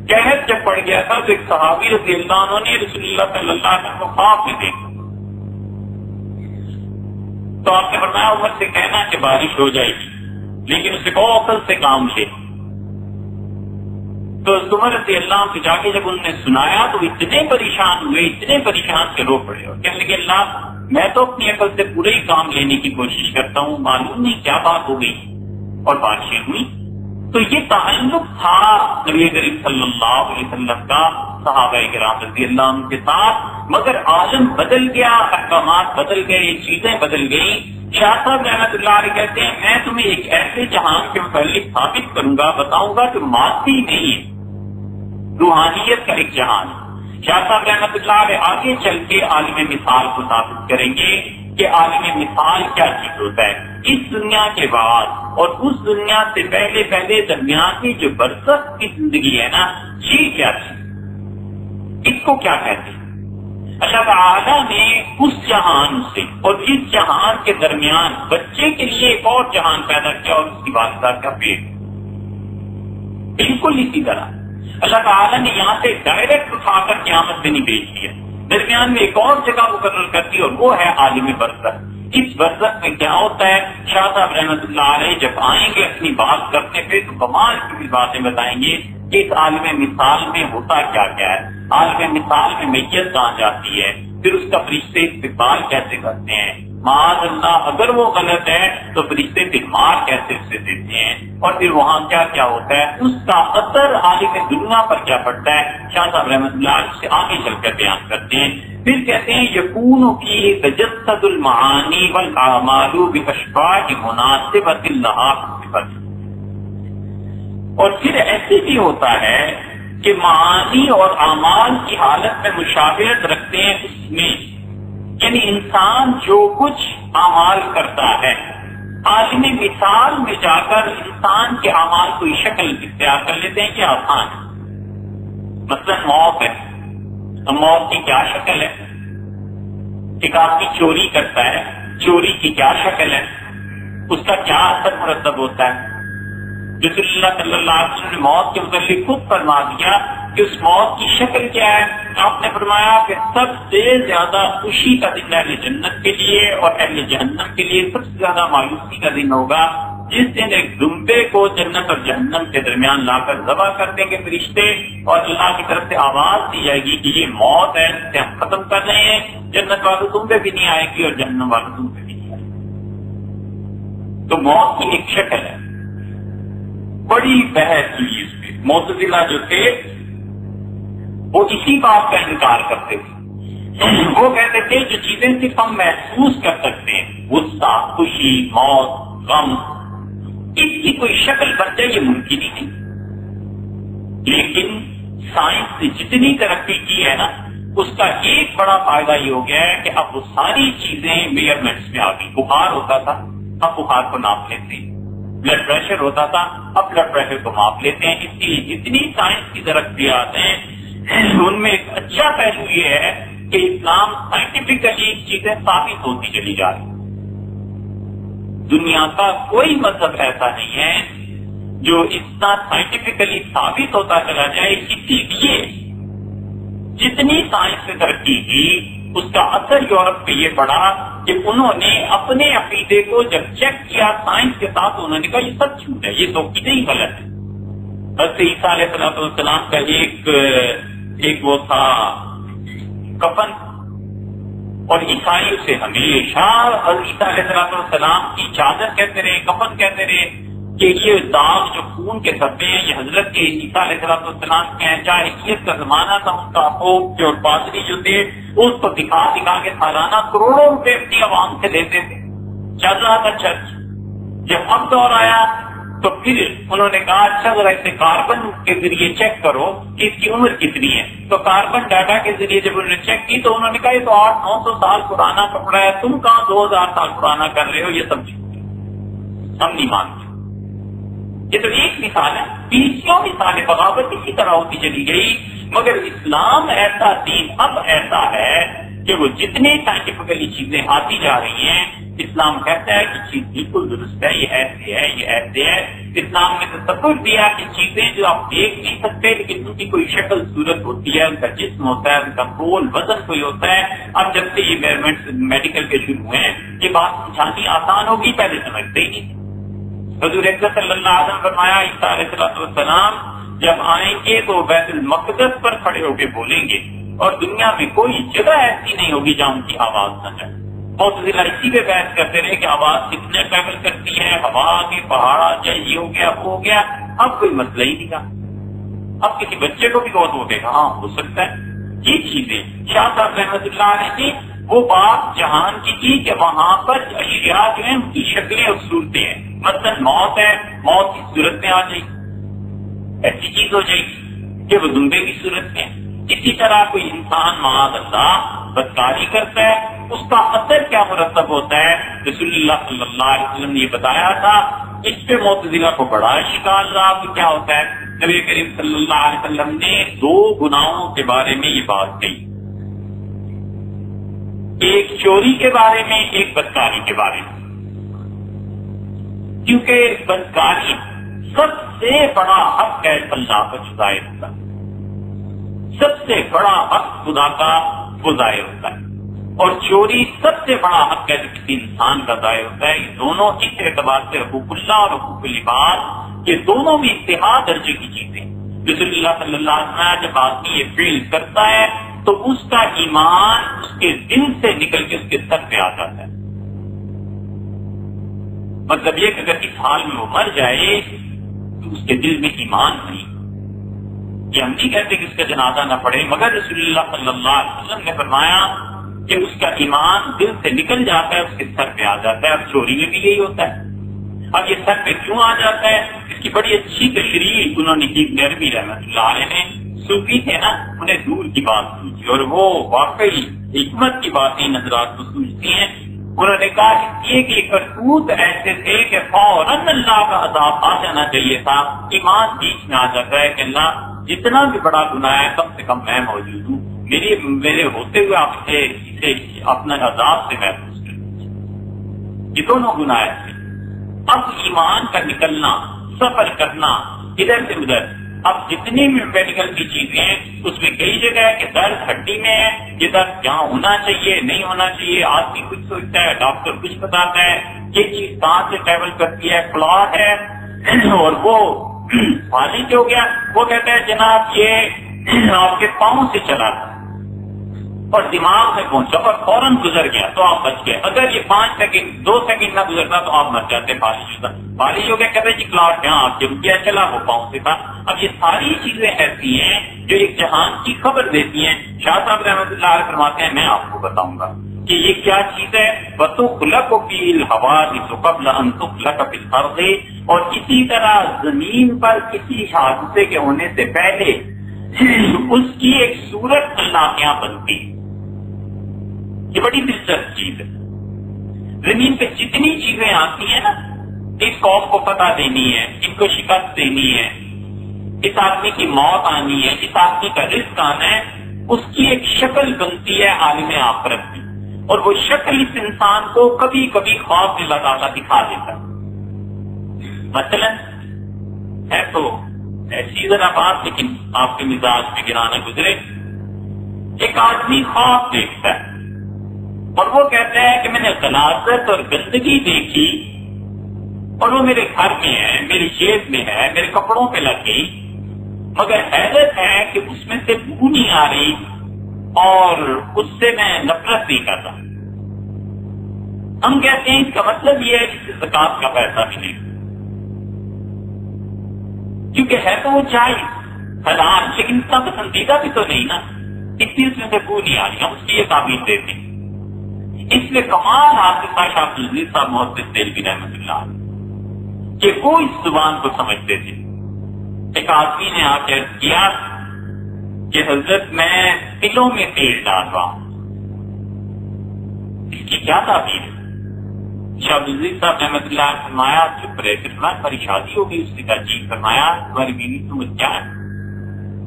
قحط جب پڑ گیا تھا تو ایک صحابی رضی اللہ عنہ نے رسول اللہ صلی اللہ علیہ وسلم کو خواب میں دیکھا تو آپ نے فرمایا عمر سے کہنا کہ بارش ہو جائے گی، لیکن اسے کہو عقل سے کام لے. تو عمر رضی اللہ عنہ سے جا کے جب انہوں نے سنایا تو اتنے پریشان ہوئے، اتنے پریشان کے رو پڑے اور کہنے لگے اللہ میں تو اپنی عقل سے پورے ہی کام لینے کی کوشش کرتا ہوں، معلوم نہیں کیا بات ہو گئی اور بارشیں ہوئی. تو یہ تعلق تھا نبی کریم صلی اللہ علیہ وسلم کا صحابہ کرام رضی اللہ عنہ کے ساتھ، مگر عالم بدل گیا، احکامات بدل گئے، چیزیں بدل گئیں. شاہ صاحب رحمۃ اللہ علیہ کہتے ہیں میں تمہیں ایک ایسے جہان کے متعلق ثابت کروں گا، بتاؤں گا جو مادی نہیں ہے، روحانیت کا ایک جہان۔ شاہ صاحب رحمۃ اللہ علیہ آگے چل کے عالم مثال کو ثابت کریں گے کہ عالم مثال کیا چیز ہوتا ہے، اس دنیا کے بعد اور اس دنیا سے پہلے پہلے درمیان کی جو برزخ کی زندگی ہے نا، یہ کیا چیز، اس کو کیا کہتے ہیں۔ اللہ تعالیٰ نے اس جہان سے اور اس جہان کے درمیان بچے کے لیے ایک اور جہان پیدا کیا، اور اس کی والدہ کا پیٹ۔ بالکل اسی طرح اللہ تعالیٰ نے یہاں سے ڈائریکٹ اٹھا کر قیامت میں نہیں بھیج دیا، درمیان میں ایک اور جگہ مقرر کر دی، اور وہ ہے عالم برزخ۔ اس برزخ میں کیا ہوتا ہے، شاہ صاحب رحمۃ اللہ علیہ جب آئیں گے اپنی بات کرنے پہ تو کمال کی بھی باتیں بتائیں گے کہ اس عالم مثال میں ہوتا کیا کیا ہے۔ عالم مثال میں میت کہاں جاتی ہے، پھر اس کا فرشتے استقبال کیسے کرتے ہیں، معاذ اللہ اگر وہ غلط ہے تو فرشتے مار کیسے اسے دیتے ہیں، اور پھر وہاں کیا کیا ہوتا ہے، اس کا اثر عالم دنیا پر کیا پڑتا ہے، شاہ صاحب رحمۃ اللہ علیہ سے آگے چل کر بیان کرتے ہیں۔ پھر کہتے ہیں یکون کی تجسد المعانی والاعمال باشباح مناسبۃ لہا، اور پھر ایسے بھی ہوتا ہے کہ معانی اور اعمال کی حالت میں مشابہت رکھتے ہیں اس میں، یعنی انسان جو کچھ اعمال کرتا ہے عالم مثال میں جا کر انسان کے اعمال کو شکل اختیار کر لیتے ہیں کہ آسان ہے۔ مثلا موت ہے، موت کی کیا شکل ہے، ایک آدمی چوری کرتا ہے، چوری کی کیا شکل ہے، اس کا کیا اثر مرتب ہوتا ہے۔ رسول اللہ صلی اللہ علیہ وسلم نے موت کے متعلق خود فرما دیا کہ اس موت کی شکل کیا ہے، آپ نے فرمایا کہ سب سے زیادہ خوشی کا دن اہل جنت کے لیے اور اہل جہنم کے لیے سب سے زیادہ مایوسی کا دن ہوگا جس دن ایک دمبے کو جنت اور جہنم کے درمیان لا کر ذبح کر دیں گے فرشتے، اور اللہ کی طرف سے آواز دی جائے گی کہ یہ موت ہے، اسے ہم ختم کر رہے ہیں، جنت والوں تم پہ بھی نہیں آئے گی اور جہنم والوں تم پہ بھی نہیں آئے گی۔ تو موت کی ایک شکل ہے، بڑی بحث ہوئی اس پہ۔ معتزلہ جو تھے وہ اسی بات کا انکار کرتے تھے، وہ کہتے تھے جو چیزیں صرف ہم محسوس کر سکتے ہیں، غصہ، خوشی، موت، غم، اس کی کوئی شکل بن جائے یہ ممکن ہی نہیں۔ لیکن سائنس نے جتنی ترقی کی ہے نا، اس کا ایک بڑا فائدہ یہ ہو گیا ہے کہ اب وہ ساری چیزیں میئرمنٹس میں آ گئی۔ بخار ہوتا تھا، اب بخار کو ناپ لیتے ہیں، بلڈ پریشر ہوتا تھا، اب بلڈ پریشر کو ماپ لیتے ہیں۔ اس لیے جتنی سائنس کی ترقیات ہیں ان میں ایک اچھا پہلو یہ ہے کہ اسلام سائنٹیفکلی چیزیں ثابت ہوتی چلی جا رہی۔ دنیا کا کوئی مذہب ایسا نہیں ہے جو اتنا سائنٹیفکلی ثابت ہوتا چلا جائے۔ اسی لیے جتنی سائنس نے ترقی کی اس کا اثر یورپ پہ یہ پڑا کہ انہوں نے اپنے عقیدے کو جب چیک کیا سائنس کے ساتھ، انہوں نے کہا یہ سب جھوٹ ہے، یہ تو عقیدے ہی غلط ہے۔ حضرت عیسیٰ علیہ السلام کا ایک وہ تھا کفن، اور عیسائی اسے ہمیشہ حضرت عیسیٰ علیہ السلام کی چادر کہتے رہے، کفن کہتے رہے کہ یہ داغ جو خون کے دھبے ہیں یہ حضرت کے عیسیٰ علیہ السلام کے ہیں۔ جاہلیت کا زمانہ تھا، ان کا پوپ اور پادری جو تھے اس کو دکھا دکھا کے سالانہ کروڑوں روپے اپنی عوام سے لیتے تھے، چل رہا تھا چرچ۔ جب اب دور آیا تو پھر انہوں نے کہا اچھا ذرا اسے کاربن کے ذریعے چیک کرو کہ اس کی عمر کتنی ہے۔ تو کاربن ڈاٹا کے ذریعے جب انہوں نے چیک کی تو انہوں نے کہا یہ تو 800-900 سال پرانا کپڑا ہے، تم کہاں 2000 سال پرانا کر رہے ہو، یہ سب ہم نہیں مانتے۔ یہ تو ایک مثال ہے، 20 مثالیں بغاوت اسی طرح ہوتی چلی گئی، مگر اسلام ایسا دین اب ایسا ہے کہ وہ جتنے سائنٹیفکلی چیزیں آتی جا رہی ہیں اسلام کہتا ہے کہ چیز بالکل درست ہے، یہ ایسے ہے، یہ ایسے ہے۔ اسلام نے تصور دیا کہ چیزیں جو آپ دیکھ نہیں سکتے لیکن ان کی کوئی شکل صورت ہوتی ہے، ان کا جسم ہوتا ہے، ان کا رول وزن کوئی ہوتا ہے۔ اب جب سے یہ میئرمنٹس میڈیکل کے شروع ہوئے ہیں یہ بات سمجھانی آسان ہوگی، پہلے سمجھتے ہی نہیں۔ حضور اکرم صلی اللہ علیہ وسلم فرمایا عیسیٰ علیہ السلام جب آئیں گے تو بیت المقدس پر کھڑے ہو کے بولیں گے، اور دنیا میں کوئی جگہ ایسی نہیں ہوگی جہاں ان کی آواز نہ جائے۔ معتزلہ اسی پہ بحث کرتے رہے کہ آواز کتنے ٹریول کرتی ہے، ہوا کے پہاڑ جائے، یہ ہو گیا وہ ہو گیا، اب کوئی مسئلہ ہی نہیں رہا۔ اب کسی بچے کو بھی بہت ہو گا، ہاں ہو سکتا ہے۔ یہ چیزیں شاہ صاحب رحمۃ اللہ علیہ نے وہ بات جہان کی کہ وہاں پر اشیاء جو ہیں ان کی شکلیں اور صورتیں ہیں. مثلا موت ہے، موت کی صورت میں آ جائے گی، ایسی چیز ہو جائے گی کہ وہ زندے کی صورت میں. اسی طرح کوئی انسان معاذ اللہ بدکاری کرتا ہے، اس کا اثر کیا مرتب ہوتا ہے؟ رسول اللہ صلی اللہ علیہ وسلم نے یہ بتایا تھا. اس پہ معتزلہ کو بڑا اشکال رہا کہ کیا ہوتا ہے. نبی کریم صلی اللہ علیہ وسلم نے 2 گناہوں کے بارے میں یہ بات کہی، ایک چوری کے بارے میں، ایک بدکاری کے بارے میں. کیونکہ بدکاری سب سے بڑا حق ہے اللہ کا جو ظاہر ہوتا ہے، سب سے بڑا حق خدا کا وہ ظاہر ہوتا ہے، اور چوری سب سے بڑا حق ہے جو کسی انسان کا ظاہر ہوتا ہے. یہ دونوں اس اعتبار سے حقوق اللہ اور حقوق العباد، یہ دونوں بھی انتہا درجے کی چیزیں. رسول اللہ صلی اللہ علیہ وسلم جب آدمی یہ فعل کرتا ہے تو اس کا ایمان اس کے دل سے نکل کے اس کے سر پہ آ جاتا ہے. مطلب یہ کہ اگر اس حال میں وہ مر جائے تو اس کے دل میں ایمان نہیں. یہ ہم نہیں کہتے کہ اس کا جنازہ نہ پڑے، مگر رسول اللہ صلی اللہ علیہ وسلم نے فرمایا کہ اس کا ایمان دل سے نکل جاتا ہے، اس کے سر پہ آ جاتا ہے. اب چوری میں بھی یہی ہوتا ہے. اب یہ سر پہ کیوں آ جاتا ہے؟ اس کی بڑی اچھی تشریح انہوں نے کی. نرمی رحمۃ اللہ علیہ نے، صوفی تھے نا، انہیں دور کی بات سوچی اور وہ واقعی حکمت کی باتیں نظرات کو سوچتی ہیں. انہوں نے کہا کہ ایک کرتوت ایسے تھے کہ فوراً اللہ کا عذاب آ جانا چاہیے تھا. ایمان بیچ میں آ جاتا ہے کہ اللہ جتنا بھی بڑا گناہ ہے کم سے کم میں موجود ہوں، میرے ہوتے ہوئے آپ اسے اپنا عذاب سے محفوظ کر دیجیے. یہ دونوں گناہ تھے. اب ایمان کا نکلنا، سفر کرنا ادھر سے ادھر. اب جتنی بھی میڈیکل کی چیزیں ہیں اس میں کئی جگہ ہے کہ درد ہڈی میں ہے، یہ درد جہاں ہونا چاہیے نہیں ہونا چاہیے. آدمی کچھ سوچتا ہے، ڈاکٹر کچھ بتاتا ہے. یہ چیز کہاں سے ٹریول کرتی ہے، کلاٹ ہے، اور وہ فالج ہو گیا. وہ کہتا ہے جناب یہ آپ کے پاؤں سے چلا تھا اور دماغ میں پہنچا اور فوراً گزر گیا تو آپ بچ گئے. اگر یہ 5 سیکنڈ 2 سیکنڈ نہ گزرتا تو آپ مر جاتے. فالج ہو گیا، کہتے جی کلاٹ یہاں آپ جب کیا چلا وہ پاؤں سے تھا. اب یہ ساری چیزیں ایسی ہیں جو ایک جہان کی خبر دیتی ہیں. شاہ صاحب رحمۃ اللہ علیہ فرماتے ہیں میں آپ کو بتاؤں گا کہ یہ کیا چیز ہے. وَتُخْلَقُ فِي الْحَوَادِثُ قَبْلَ أَن تُخْلَقَ فِي الْأَرْضِ، اور اسی طرح زمین پر کسی حادثے کے ہونے سے پہلے اس کی ایک صورت اللہ کے یہاں بنتی. یہ بڑی دلچسپ چیز ہے. زمین پہ جتنی چیزیں آتی ہیں نا، اس قوم کو فتح دینی ہے، ان کو شکست دینی ہے، اس آدمی کی موت آنی ہے، اس آدمی کا رزق آنا ہے، اس کی ایک شکل بنتی ہے عالم آخرت کی. اور وہ شکل اس انسان کو کبھی کبھی خواب میں اللہ تعالیٰ دکھا دیتا ہے. مثلا ہے تو ایسی ذرا بات، لیکن آپ کے مزاج میں گرانا گزرے. ایک آدمی خواب دیکھتا ہے اور وہ کہتا ہے کہ میں نے غلاظت اور گندگی دیکھی اور وہ میرے گھر میں ہے، میری جیب میں ہے، میرے کپڑوں پہ لگ گئی، مگر حیرت ہے کہ اس میں سے بو نہیں آ رہی اور اس سے میں نفرت نہیں کرتا. ہم کہتے ہیں اس کا مطلب یہ ہے کہ اس زکات کا پیسہ ملے، کیونکہ ہے تو وہ جائز حلال، لیکن اتنا پسندیدہ بھی تو نہیں نا، اتنی اس میں سے بو نہیں آ رہی. ہم اس کی یہ تعبیر دیتے ہیں. اس میں کمال حافظ شاہ عبد العزیز صاحب محدث دہلوی رحمۃ اللہ کہ وہ اس زبان کو سمجھتے تھے. ایک آدمی نے آ کے عرض کیا کہ حضرت میں دلوں میں تیل ڈال رہا ہوں، اس کی کیا تعبیر ہے؟ شاہ عبد العزیز صاحب رحمۃ اللہ نے فرمایا چپ رہے. فرمایا ہماری شادی ہو گئی. اس نے کہا جی. فرمایا تمہاری بیوی کی عمر کیا ہے؟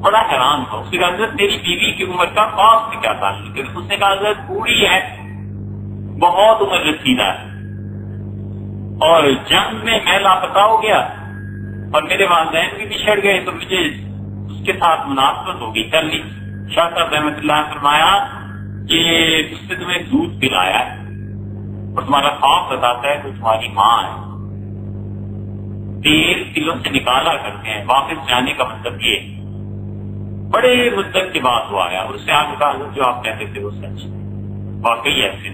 بڑا حیران تھا. اس نے کہا حضرت میری بیوی کی عمر کا خاص سے کیا تعلق ہے؟ اس نے کہا حضرت بوڑھی ہے، بہت عمر رسیدہ ہے، اور جنگ میں میں لاپتہ ہو گیا اور میرے والدین بھی بچھڑ گئے تو مجھے اس کے ساتھ مناسبت ہو گئی کر لی. شاہ صاحب رحمۃ اللہ نے فرمایا کہ اس نے تمہیں دودھ پلایا ہے اور تمہارا خواب بتاتا ہے کہ تمہاری ماں ہے. تیل دلوں سے نکالا کرتے ہیں. واپس جانے کا مطلب یہ بڑے مدت کے بعد ہوا ہے اور اس سے آگے کہا جو آپ کہتے تھے وہ سچ واقعی ایسے.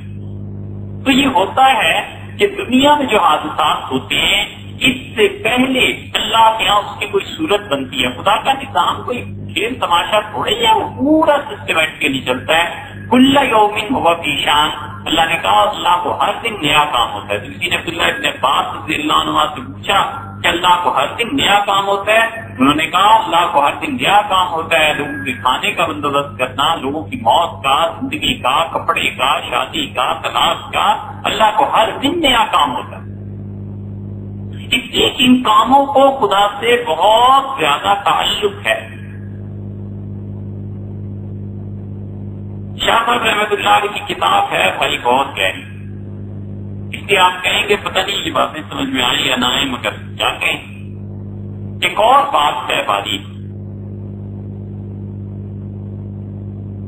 تو یہ ہوتا ہے کہ دنیا میں جو حادثات ہوتے ہیں اس سے پہلے اللہ کے یہاں اس کی کوئی صورت بنتی ہے. خدا کا نظام کوئی کھیل تماشا تھوڑے ہی ہے، وہ پورا سسٹمیٹکلی چلتا ہے. کل یوم ہوا فی شان، اللہ نے کہا اللہ کو ہر دن نیا کام ہوتا ہے. تو کسی نے عبداللہ ابن عباس رضی اللہ عنہ سے پوچھا کہ اللہ کو ہر دن نیا کام ہوتا ہے؟ انہوں نے کہا اللہ کو ہر دن نیا کام ہوتا ہے، لوگوں کے کھانے کا بندوبست کرنا، لوگوں کی موت کا، زندگی کا، کپڑے کا، شادی کا، طلاق کا، اللہ کو ہر دن نیا کام ہوتا ہے. اس لیے ان کاموں کو خدا سے بہت زیادہ تعلق ہے. شاہ صاحب رحمۃ اللہ علیہ کی کتاب ہے بھائی بہت گہری. اس لیے آپ کہیں گے پتہ نہیں یہ باتیں سمجھ میں آئیں یا نہ آئیں، مگر کیا کہیں. ایک اور بات ہے باری،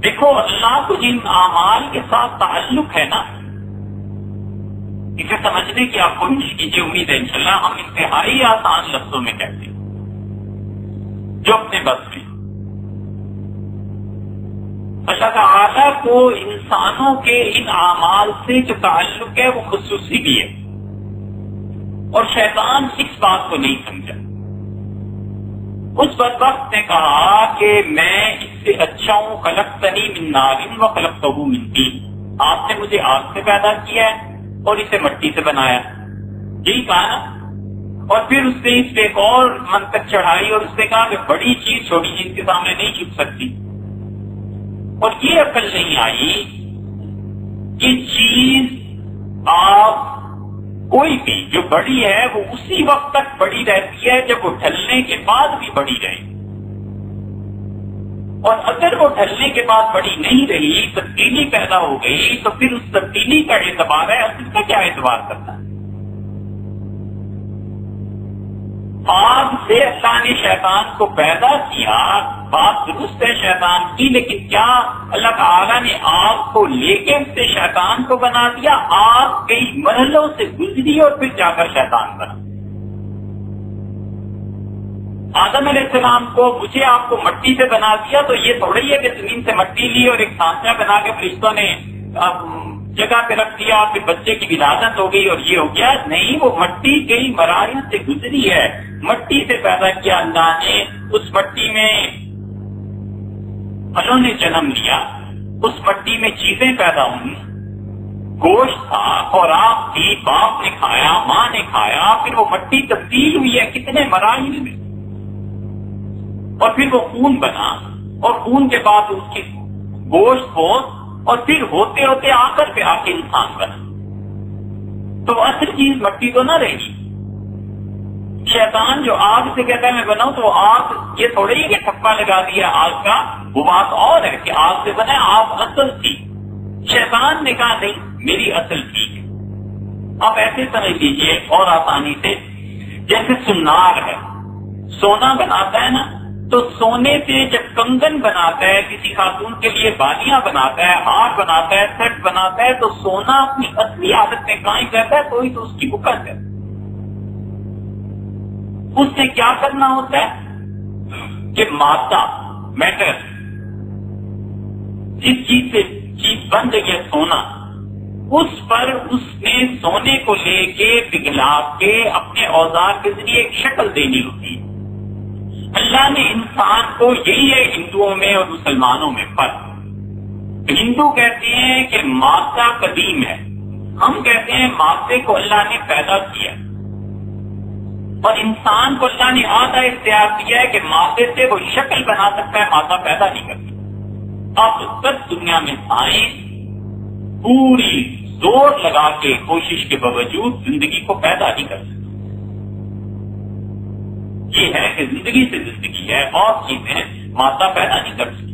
دیکھو اللہ کو جن اعمال کے ساتھ تعلق ہے نا، اسے سمجھنے کی آپ کوشش کیجیے. امید ہے انشاءاللہ ہم انتہائی آسان لفظوں میں کہتے ہیں جو اپنے بس میں. اللہ تعالیٰ کو انسانوں کے ان اعمال سے جو تعلق ہے وہ خصوصی بھی ہے، اور شیطان اس بات کو نہیں سمجھا. اس بدبخت نے کہا کہ میں اس سے اچھا ہوں، خلقتنی من نار و خلقتہ من طین، آپ نے مجھے آگ سے پیدا کیا ہے اور اسے مٹی سے بنایا. یہی کہا نا. اور پھر اس نے اس پہ ایک اور منطق چڑھائی اور اس نے کہا کہ بڑی چیز چھوٹی چیز کے سامنے نہیں چھپ سکتی. اور یہ عقل نہیں آئی کہ چیز آپ کوئی بھی جو بڑی ہے وہ اسی وقت تک بڑی رہتی ہے جب وہ ڈھلنے کے بعد بھی بڑی رہے، اور اگر وہ ڈھلنے کے بعد بڑی نہیں رہی، تبدیلی پیدا ہو گئی، تو پھر اس تبدیلی کا اعتبار ہے، اصل کا کیا اعتبار کرنا ہے؟ آگ سے اللہ نے شیطان کو پیدا کیا، بات درست ہے شیطان کی، لیکن کیا اللہ تعالیٰ نے آگ کو لے کے اس سے شیطان کو بنا دیا؟ آگ کئی مرحلوں سے گزری اور پھر جا کر شیطان بنا. آدم علیہ السلام کو مجھے آپ کو مٹی سے بنا دیا تو یہ تھوڑا ہی ہے کہ زمین سے مٹی لی اور ایک سانچہ بنا کے فرشتوں نے جگہ پہ رکھ دیا اور پھر بچے کی ولادت ہو گئی اور یہ ہو گیا. نہیں، وہ مٹی کئی مراحل سے گزری ہے. مٹی سے پیدا کیا اللہ نے، اس مٹی میں پھلوں نے جنم لیا، اس مٹی میں چیزیں پیدا ہوئی، گوشت تھا، خوراک تھی، باپ نے کھایا، ماں نے کھایا، پھر وہ مٹی تبدیل ہوئی ہے کتنے مراحل میں، اور پھر وہ خون بنا، اور خون کے بعد اس کی گوشت ہو، اور پھر ہوتے ہوتے آخر پہ آ کے انسان بنا. تو اصل چیز مٹی تو نہ رہی. شیطان جو آگ سے کہتا ہے میں بناؤں، تو آگ یہ تھوڑے ہی کہ ٹھپا لگا دیا آگ کا، وہ بات اور ہے کہ آگ سے بنا آگ اصل تھی. شیطان نے کہا نہیں میری اصل ٹھیک ہے. آپ ایسے سمجھ لیجیے اور آسانی سے، جیسے سنار ہے، سونا بناتا ہے نا، تو سونے سے جب کنگن بناتا ہے، کسی خاتون کے لیے بالیاں بناتا ہے، ہار بناتا ہے، سیٹ بناتا ہے، تو سونا اپنی اصلی عادت میں قائم رہتا ہے، تو ہی تو اس کی بکت ہے. اس سے کیا کرنا ہوتا ہے کہ مادہ، میٹر، جس چیز سے چیز بن رہی ہے سونا، اس پر اس نے سونے کو لے کے پگھلا کے اپنے اوزار کے ذریعے ایک شکل دینی ہوتی ہے. اللہ نے انسان کو، یہی ہے ہندوؤں میں اور مسلمانوں میں فرق. ہندو کہتے ہیں کہ مادہ قدیم ہے، ہم کہتے ہیں مادے کو اللہ نے پیدا کیا، اور انسان کو اللہ نے آدھا اختیار دیا ہے کہ مادے سے وہ شکل بنا سکتا ہے، مادہ پیدا نہیں کر سکتا. آپ تک دنیا میں سائنس پوری زور لگا کے کوشش کے باوجود زندگی کو پیدا نہیں کر سکتی. یہ ہے کہ زندگی سے زندگی ہے، اور چیزیں مادہ پیدا نہیں کر سکتی.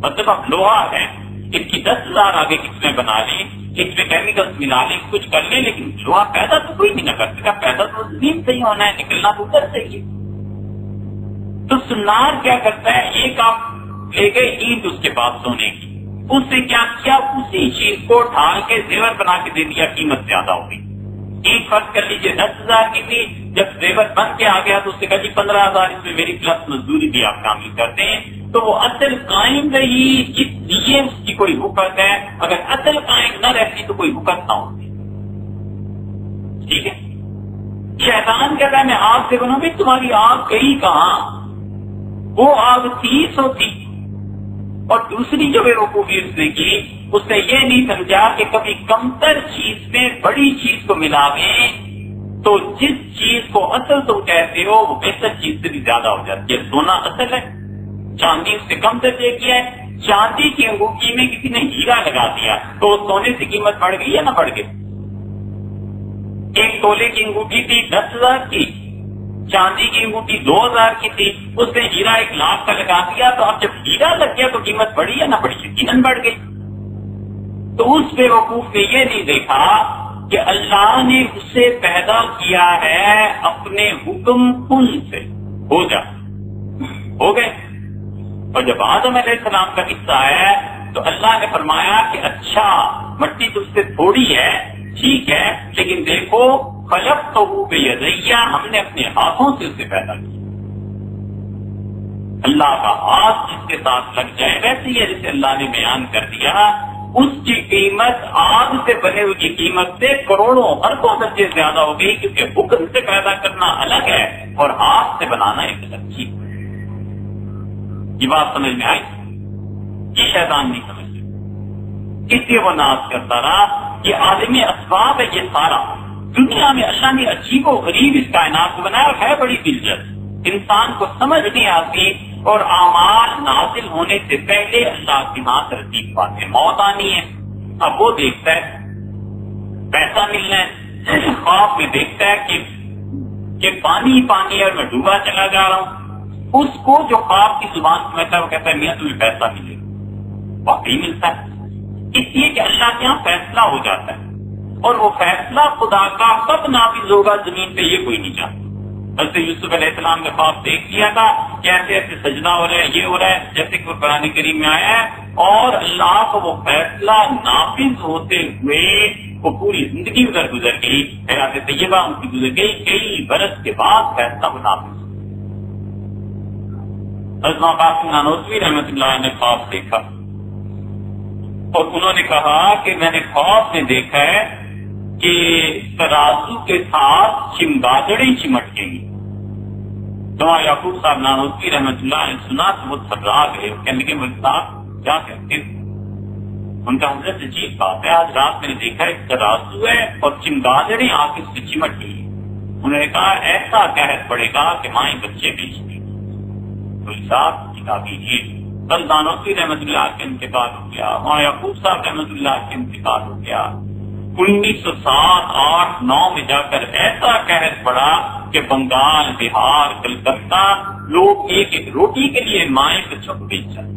مطلب اب لوہا ہے، اس کی 10,000 آگے قسمیں بنا لیں، اس میں کیمیکلز ملا لیں، کچھ کر لیں، لیکن لوہا پیدا تو کوئی نہیں نہ کر سکتا. پیدا تو زمین سے ہی ہونا ہے، نکلنا تو ادھر سے ہی. تو سنار کیا کرتا ہے، ایک آپ لے گئے اینٹ اس کے پاس سونے کی، اس نے کیا کیا، اسی چیز کو ڈھال کے زیور بنا کے دے دیا، قیمت زیادہ ہو گئی. ایک فرض کر لیجیے 10,000 کی تھی، جب زیور بن کے آ گیا تو اس نے کہا جی 15,000 اس میں میری پلس مزدوری بھی آپ شامل کرتے ہیں. تو وہ اصل قائم رہی، اس لیے اس کی کوئی حکمت ہے. اگر اصل قائم نہ رہتی تو کوئی حکمت نہ ہوتی. ٹھیک ہے. شیطان کہتا ہے میں آگ سے بنوں، بھی تمہاری آگ گئی کہاں؟ وہ آگ تھی سو تھی. اور دوسری جو بیوقوفی اس نے کی، اس نے یہ نہیں سمجھا کہ کبھی کمتر چیز میں بڑی چیز کو ملاویں تو جس چیز کو اصل تم کہتے ہو وہ بہتر چیز سے بھی زیادہ ہو جاتی ہے۔ سونا اصل ہے، چاندی اس سے کم درجے کی ہے۔ چاندی کی انگوٹھی میں کسی نے ہیرا لگا دیا تو سونے سے قیمت بڑھ گئی یا نہ بڑھ گئی؟ 1 تولے کی انگوٹھی تھی 10,000 کی، چاندی کی انگوٹھی 2,000 کی تھی، اس نے ہیرا 1 لاکھ کا لگا دیا، تو اب جب ہیرا لگ گیا تو قیمت بڑھی یا نہ بڑھی؟ یقیناً بڑھ گئی۔ تو اس بے وقوف نے یہ نہیں دیکھا کہ اللہ نے اسے پیدا کیا ہے اپنے حکم کن سے، ہو جا، ہو گئے۔ اور جب آدم علیہ السلام کا قصہ ہے تو اللہ نے فرمایا کہ اچھا مٹی تجھ سے تھوڑی ہے، ٹھیک ہے، لیکن دیکھو خلقتہ بیدیہ، ہم نے اپنے ہاتھوں سے اسے پیدا کیا۔ اللہ کا ہاتھ جس کے ساتھ لگ جائے، ویسے ہی جسے اللہ نے بیان کر دیا، اس کی قیمت آگ سے بنے ہوئی کی قیمت سے کروڑوں اربوں درجے زیادہ ہو گئی، کیونکہ حکم سے پیدا کرنا الگ ہے اور ہاتھ سے بنانا ایک الگ چیز۔ یہ بات سمجھ میں آئی؟ یہ شیطان نہیں سمجھتے، اس لیے وہ ناز کرتا رہا کہ عالمی اسباب ہے یہ سارا۔ دنیا میں اللہ نے عجیب و غریب اس کائنات کو بنایا اور ہے بڑی دلچسپ، انسان کو سمجھ نہیں آتی، اور اعمال نازل ہونے سے پہلے اللہ کی ہاں ترتیب پاتے، موت آنی ہے، اب وہ دیکھتا ہے پیسہ ملنا ہے، خواب میں دیکھتا ہے کہ پانی پانی ہے اور میں ڈوبا چلا جا رہا ہوں، اس کو جو خواب کی زبان سمجھتا ہے وہ کہتا ہے میاں تمہیں پیسہ ملے گا، واقعی ملتا ہے، اس لیے کہ اللہ کے یہاں فیصلہ ہو جاتا ہے، اور وہ فیصلہ خدا کا کب نافذ ہوگا زمین پہ یہ کوئی نہیں جانتا۔ حضرت یوسف علیہ السلام نے خواب دیکھ لیا تھا کہ ایسے ایسے سجدہ ہو رہا ہے، یہ ہو رہا ہے، جیسے کہ قرآن کریم میں آیا ہے، اور اللہ کو وہ فیصلہ نافذ ہوتے ہوئے وہ پوری زندگی گزر گئی، حیات طیبہ ان کی گزر گئی، کئی برس کے بعد فیصلہ وہ نافذ۔ حضرت قاسم نانوتوی رحمۃ اللہ نے خواب دیکھا اور انہوں نے کہا کہ میں نے خواب میں دیکھا ہے کہ ترازو کے ساتھ چمگادڑیں چمٹ گئی۔ تو یعقوب صاحب نانوتوی رحمۃ اللہ نے سنا تو وہ تھرا گئے، کہنے کے مجھے صاحب کیا کہتے ہیں؟ ان کا حضرت عجیب بات ہے، آج رات میں نے دیکھا ایک ترازو ہے اور چمگادڑیں آ کے اس سے چمٹ گئی۔ انہوں نے کہا ایسا قحط پڑے گا کہ مائیں بچے بیچ دیں۔ تو صاحب کتاب کیجیے، کل نانوتوی رحمۃ اللہ کا انتقال ہو گیا، وہاں یعقوب صاحب رحمۃ اللہ کا انتقال ہو گیا۔ 1907 8 9 میں جا کر ایسا قحط پڑا کہ بنگال، بہار، کلکتہ لوگ ایک ایک روٹی کے لیے مائیں بچوں کو بیچ جاتے۔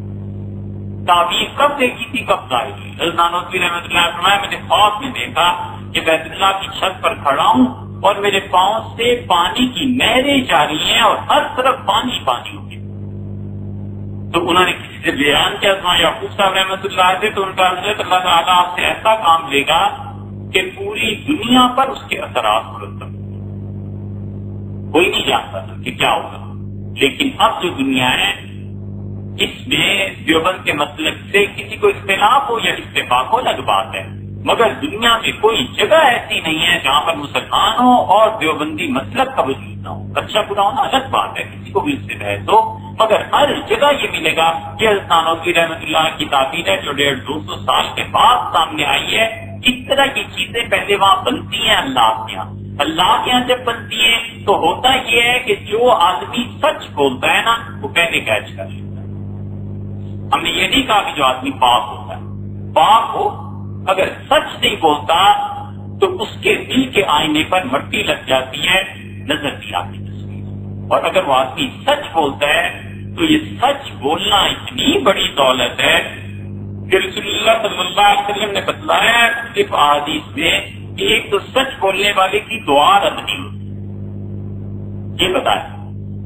تعبیر کب دیکھی تھی کب ظاہر ہوئی؟ حضرت نانوتوی رحمۃ اللہ نے فرمایا میں نے خواب میں دیکھا کہ بیت اللہ کی چھت پر کھڑا ہوں اور میرے پاؤں سے پانی کی نہریں جاری ہیں اور ہر طرف پانی پانی ہو گیا۔ تو انہوں نے کسی سے بیان کیا، یعقوب صاحب رحمۃ اللہ سے، تو ان کا حضرت اللہ تعالیٰ آپ سے ایسا کام لے گا کہ پوری دنیا پر اس کے اثرات مرتب، کوئی نہیں جانتا تھا کہ کیا ہوگا، لیکن اب جو دنیا ہے اس میں دیوبند کے مسلک سے کسی کو اختلاف ہو یا اتفاق ہو الگ بات ہے، مگر دنیا میں کوئی جگہ ایسی نہیں ہے جہاں پر مسلمان ہو اور دیوبندی مسلک کا وجود نہ ہو۔ اچھا برا ہونا الگ بات ہے، کسی کو بھی اس سے بحث ہو، مگر ہر جگہ یہ ملے گا کہ حضرت نانوتوی رحمۃ اللہ کی تعبیر ہے جو 150-200 سال کے بعد سامنے آئی ہے۔ اس طرح کی چیزیں پہلے وہاں بنتی ہیں اللہ کے یہاں، اللہ کے یہاں جب بنتی ہیں تو ہوتا یہ ہے کہ جو آدمی سچ بولتا ہے نا وہ پہلے کیچ کر لیتا ہے۔ ہم نے یہ نہیں کہا کہ جو آدمی پاک ہوتا ہے، پاک ہو اگر سچ نہیں بولتا تو اس کے دل کے آئینے پر مٹی لگ جاتی ہے، نظر نہیں آتی تصویر، اور اگر وہ آدمی سچ بولتا ہے تو یہ سچ بولنا اتنی بڑی دولت ہے کہ رسول اللہ صلی اللہ علیہ وسلم نے بتلایا صرف احادیث میں کہ ایک تو سچ بولنے والے کی دعا رد نہیں ہوتی، یہ بتایا،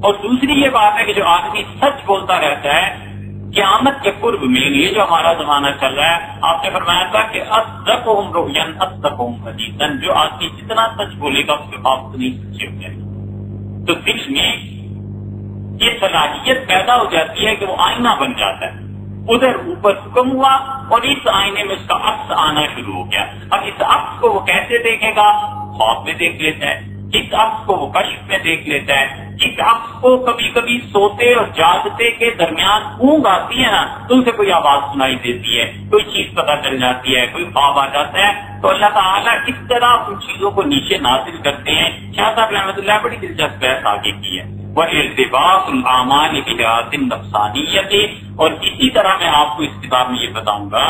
اور دوسری یہ بات ہے کہ جو آدمی سچ بولتا رہتا ہے قیامت کے قرب میں، یہ جو ہمارا زمانہ چل رہا ہے، آپ نے فرمایا تھا کہ اصدقہم رؤیا اصدقہم حدیثا، جو آدمی جتنا سچ بولے گا اس کے خواب اتنی سچے ہو جائے گا۔ تو دل میں یہ صلاحیت پیدا ہو جاتی ہے کہ وہ آئینہ بن جاتا ہے، ادھر اوپر حکم ہوا اور اس آئینے میں اس کا عکس آنا شروع ہو گیا۔ اب اس عکس کو وہ کیسے دیکھے گا؟ خواب میں دیکھ لیتا ہے ایک عکس کو وہ کشف میں دیکھ لیتا ہے، ایک عکس کو کبھی کبھی سوتے اور جاگتے کے درمیان اونگ آتی ہے نا تو اسے کوئی آواز سنائی دیتی ہے، کوئی چیز پتہ چل جاتی ہے، کوئی خواب آ جاتا ہے، تو اللہ تعالیٰ کس طرح ان چیزوں کو نیچے نازل کرتے ہیں۔ شاہ صاحب رحمۃ اللہ بڑی دلچسپ بحث آگے کی ہے، وہ التباس الاعمال بذات النفسانیت، اور اسی طرح میں آپ کو اس کتاب میں یہ بتاؤں گا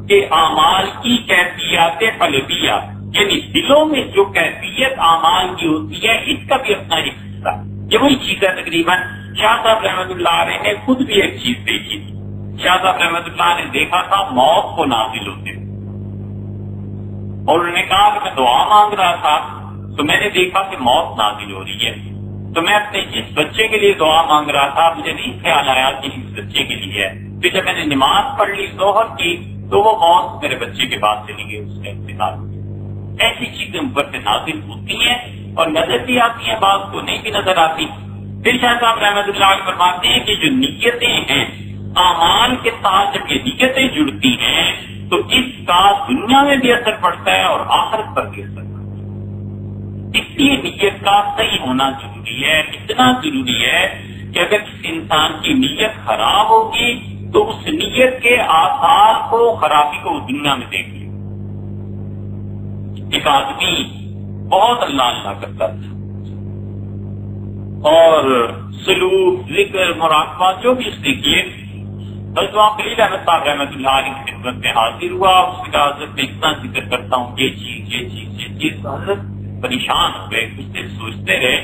کہ اعمال کی کیفیات قلبیہ، یعنی دلوں میں جو کیفیت اعمال کی ہوتی ہے، اس کا بھی اپنا ایک حصہ، یہ وہی چیز ہے تقریباً۔ شاہ صاحب رحمۃ اللہ علیہ نے خود بھی ایک چیز دیکھی تھی، شاہ صاحب رحمۃ اللہ نے دیکھا تھا موت کو نازل ہوتے، اور انہوں نے کہا کہ میں دعا مانگ رہا تھا تو میں نے دیکھا کہ موت نازل ہو رہی ہے، تو میں اپنے جس بچے کے لیے دعا مانگ رہا تھا مجھے نہیں خیال آیا کہ اس بچے کے لیے ہے، پھر جب میں نے نماز پڑھ لی ظہر کی تو وہ موت میرے بچے کے پاس چلی گئی، اس کا انتقال ہو گیا۔ ایسی چیزیں اوپر سے نازل ہوتی ہیں اور نظر بھی آتی ہیں، بعض کو نہیں بھی نظر آتی۔ پھر شاہ صاحب رحمۃ اللہ علیہ فرماتے ہیں کہ جو نیتیں ہیں، اعمال کے ساتھ جب یہ نیتیں جڑتی ہیں تو اس کا دنیا میں بھی اثر پڑتا ہے اور آخرت پر بھی اثر پڑتا ہے۔ اس لیے نیت کا صحیح ہونا ضروری ہے، اتنا ضروری ہے کہ اگر کسی انسان کی نیت خراب ہوگی تو اس نیت کے آثار کو، خرابی کو دنیا میں دیکھ لے۔ ایک آدمی بہت اللہ اللہ کرتا تھا اور سلوک، ذکر، مراقبہ جو بھی اس نے کیے، بس وہاں قلیل احمد صاحب رحمۃ اللہ علیہ کی خدمت میں حاضر ہوا، اس نے کہا حضرت میں اتنا ذکر کرتا ہوں، یہ چیز یہ چیز یہ چیز، حضرت پریشان ہو گئے، کچھ دیر سوچتے رہے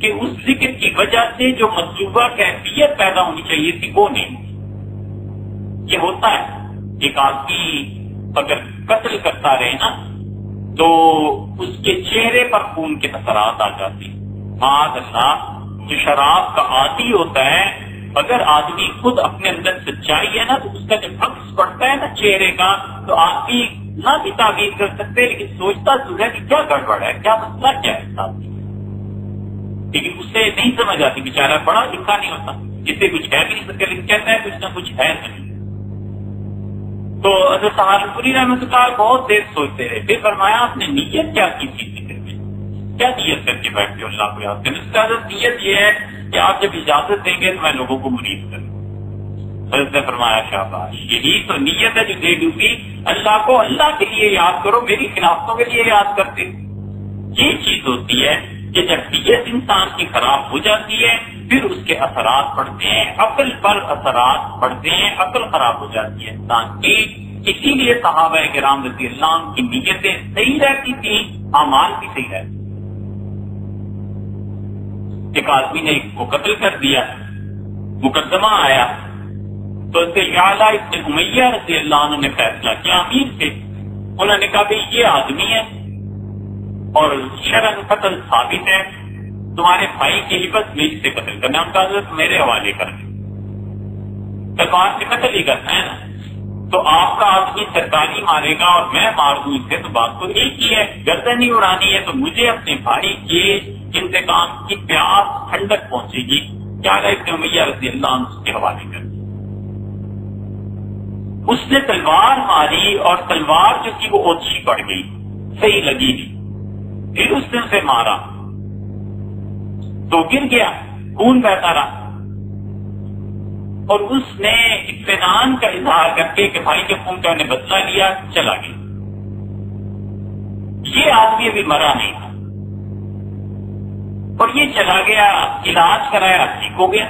کہ اس ذکر کی وجہ سے جو مطلوبہ کیفیت پیدا ہونی چاہیے تھی وہ نہیں۔ یہ ہوتا ہے ایک آدمی اگر قتل کرتا رہے نا تو اس کے چہرے پر خون کے اثرات آ جاتے ہیں۔ معاذ اللہ، جو شراب کا عادی ہوتا ہے، اگر آدمی خود اپنے اندر سچائی ہے نا تو اس کا جب عکس پڑتا ہے نا چہرے کا تو آدمی نہ بھی تعبیر کر سکتے لیکن سوچتا ضرور ہے کہ کیا گڑبڑ ہے، کیا مسئلہ کیا ہے ساتھ، لیکن اسے نہیں سمجھ آتی، بیچارہ پڑھا لکھا نہیں ہوتا، جسے کچھ کہہ بھی نہیں سکتا لیکن کہتا ہے کچھ نہ کچھ ہے نہیں۔ تو حضرت سہارنپوری رحمۃ اللہ بہت دیر سوچتے رہے، پھر فرمایا آپ نے نیت کیا کی تھی ذکر میں، کیا نیت کر کے بیٹھتے ہو اللہ کو یاد کرنے؟ اس کا حضرت نیت یہ ہے کہ آپ جب اجازت دیں گے تو میں لوگوں کو مرید کروں۔ حضرت نے فرمایا شاباش، یہی تو نیت ہے جو دے ڈوبی، اللہ کو اللہ کے لیے یاد کرو، میری خلافتوں کے لیے یاد کرتے۔ یہ چیز ہوتی ہے کہ جب نیت انسان کی خراب ہو جاتی ہے پھر اس کے اثرات پڑتے ہیں، عقل پر اثرات پڑتے ہیں، عقل خراب ہو جاتی ہے انسان کی۔ اسی لیے صحابہ کرام رضی اللہ عنہ کی نیتیں صحیح رہتی تھیں، اعمال بھی صحیح رہتے۔ ایک آدمی نے ایک کو قتل کر دیا، مقدمہ آیا تو یعلا ابن امیہ رضی اللہ عنہ نے فیصلہ کیا، امیر سے انہوں نے کہا کہ یہ آدمی ہے اور شرعاً قتل ثابت ہے، تمہارے بھائی کی ہبت میں سے قتل کرنا، ان کا حضرت میرے حوالے کر دیں، تلوار سے قتل ہی کرنا ہے نا، تو آپ کا آدمی سرکاری مارے گا اور میں مار دوں اسے تو بات تو ایک ہی ہے، گردن ہی اڑانی ہے، تو مجھے اپنے بھائی کے انتقام کی پیاس ٹھنڈک پہنچے گی، کیا ابن امیہ رضی اللہ عنہ اس کے حوالے کر دیں۔ اس نے تلوار ماری اور تلوار جو تھی وہ اوچھی پڑ گئی، صحیح لگی نہیں، پھر اس نے اسے مارا تو گر گیا، خون بہتا رہا، اور اس نے اطمینان کا اظہار کر کے کہ بھائی کے خون کا انہیں بدلہ لیا، چلا گیا۔ یہ آدمی ابھی مرا نہیں تھا اور یہ چلا گیا، علاج کرایا، ٹھیک ہو گیا،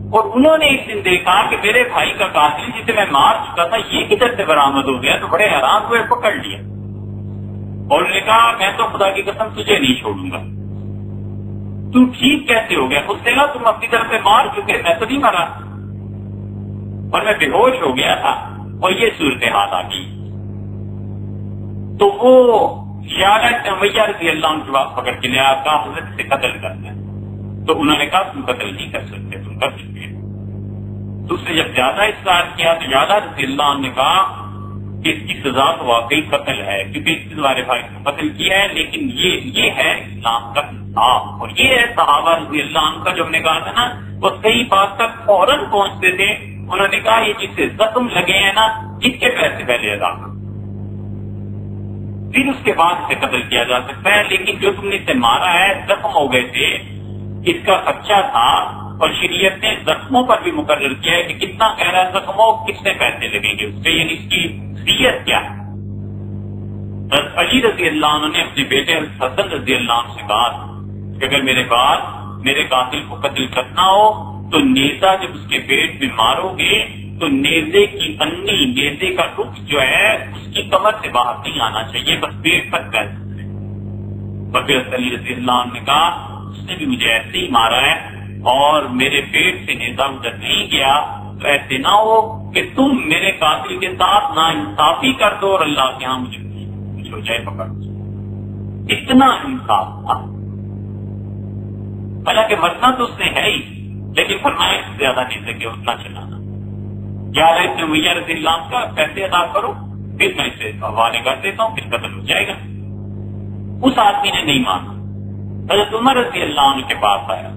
اور انہوں نے ایک دن دیکھا کہ میرے بھائی کا قاتل جسے میں مار چکا تھا یہ کدھر سے برآمد ہو گیا، تو بڑے حیران ہوئے، پکڑ لیا اور انہوں نے کہا میں تو خدا کی قسم تجھے نہیں چھوڑوں گا، تو ٹھیک کیسے ہو گیا؟ خود سے کہا تم اپنی طرف سے مار چکے، میں تو نہیں مرا اور میں بے ہوش ہو گیا تھا اور یہ صورتحال آ گئی۔ تو وہ امیہ رضی اللہ عنہ کے بعد پکڑ کے لیا، کہا حضرت سے قتل کرنا ہے، تو انہوں نے کہا تم قتل نہیں کر سکتے، تم کر چکے۔ تو اس نے جب زیادہ اصرار کیا تو زیادہ رضی اللہ عنہ نے کہا کہ اس کی سزا تو واقعی قتل ہے، کیونکہ اس نے تمہارے بھائی کو قتل کیا ہے، لیکن یہ ہے اسلام کا انصاف، اور یہ ہے صحابہ رضی اللہ عنہ کا جو ہم نے کہا تھا نا، وہ صحیح بات تک فوراً پہنچتے تھے۔ انہوں نے کہا یہ جس سے زخم لگے ہیں نا، اس کے پیسے پہلے ادا کرو، پھر اس کے بعد اسے قتل کیا جا سکتا ہے، لیکن جو تم نے اسے مارا ہے زخم ہو گئے تھے، اس کا خدشہ تھا، اور شریعت نے زخموں پر بھی مقرر کیا ہے کہ کتنا گہرا زخم ہو کتنے پیسے لگیں گے اس سے، یعنی اس کی فیس کیا ہے۔ علی رضی اللہ عنہ نے اپنے بیٹے حسن رضی اللہ عنہ سے کہا کہ اگر میرے بعد میرے قاتل کو قتل کرنا ہو تو نیزہ جب اس کے پیٹ میں مارو گے تو نیزے کی پنی، نیزے کا رخ جو ہے اس کی کمر سے باہر نہیں آنا چاہیے، بس پیٹ تک کر سکتے۔ اور پھر علی رضی اللہ عنہ نے کہا اس نے بھی مجھے ایسے ہی مارا ہے اور میرے پیٹ سے نیزہ ادھر نہیں گیا، تو ایسے نہ ہو کہ تم میرے قاتل کے ساتھ ناانصافی کر دو اور اللہ کے ہاں مجھے ہو جائے پکڑ۔ اتنا انصاف تھا، حالانکہ مرنا تو اس نے ہے ہی، لیکن فرمایا اس سے زیادہ نہیں سکے اتنا چلانا۔ کیا ابن امیہ رضی اللہ عنہ کا پیسے ادا کرو پھر میں اسے حوالے کر دیتا ہوں، پھر قتل ہو جائے گا۔ اس آدمی نے نہیں مانا، حضرت عمر رضی اللہ عنہ کے پاس آیا،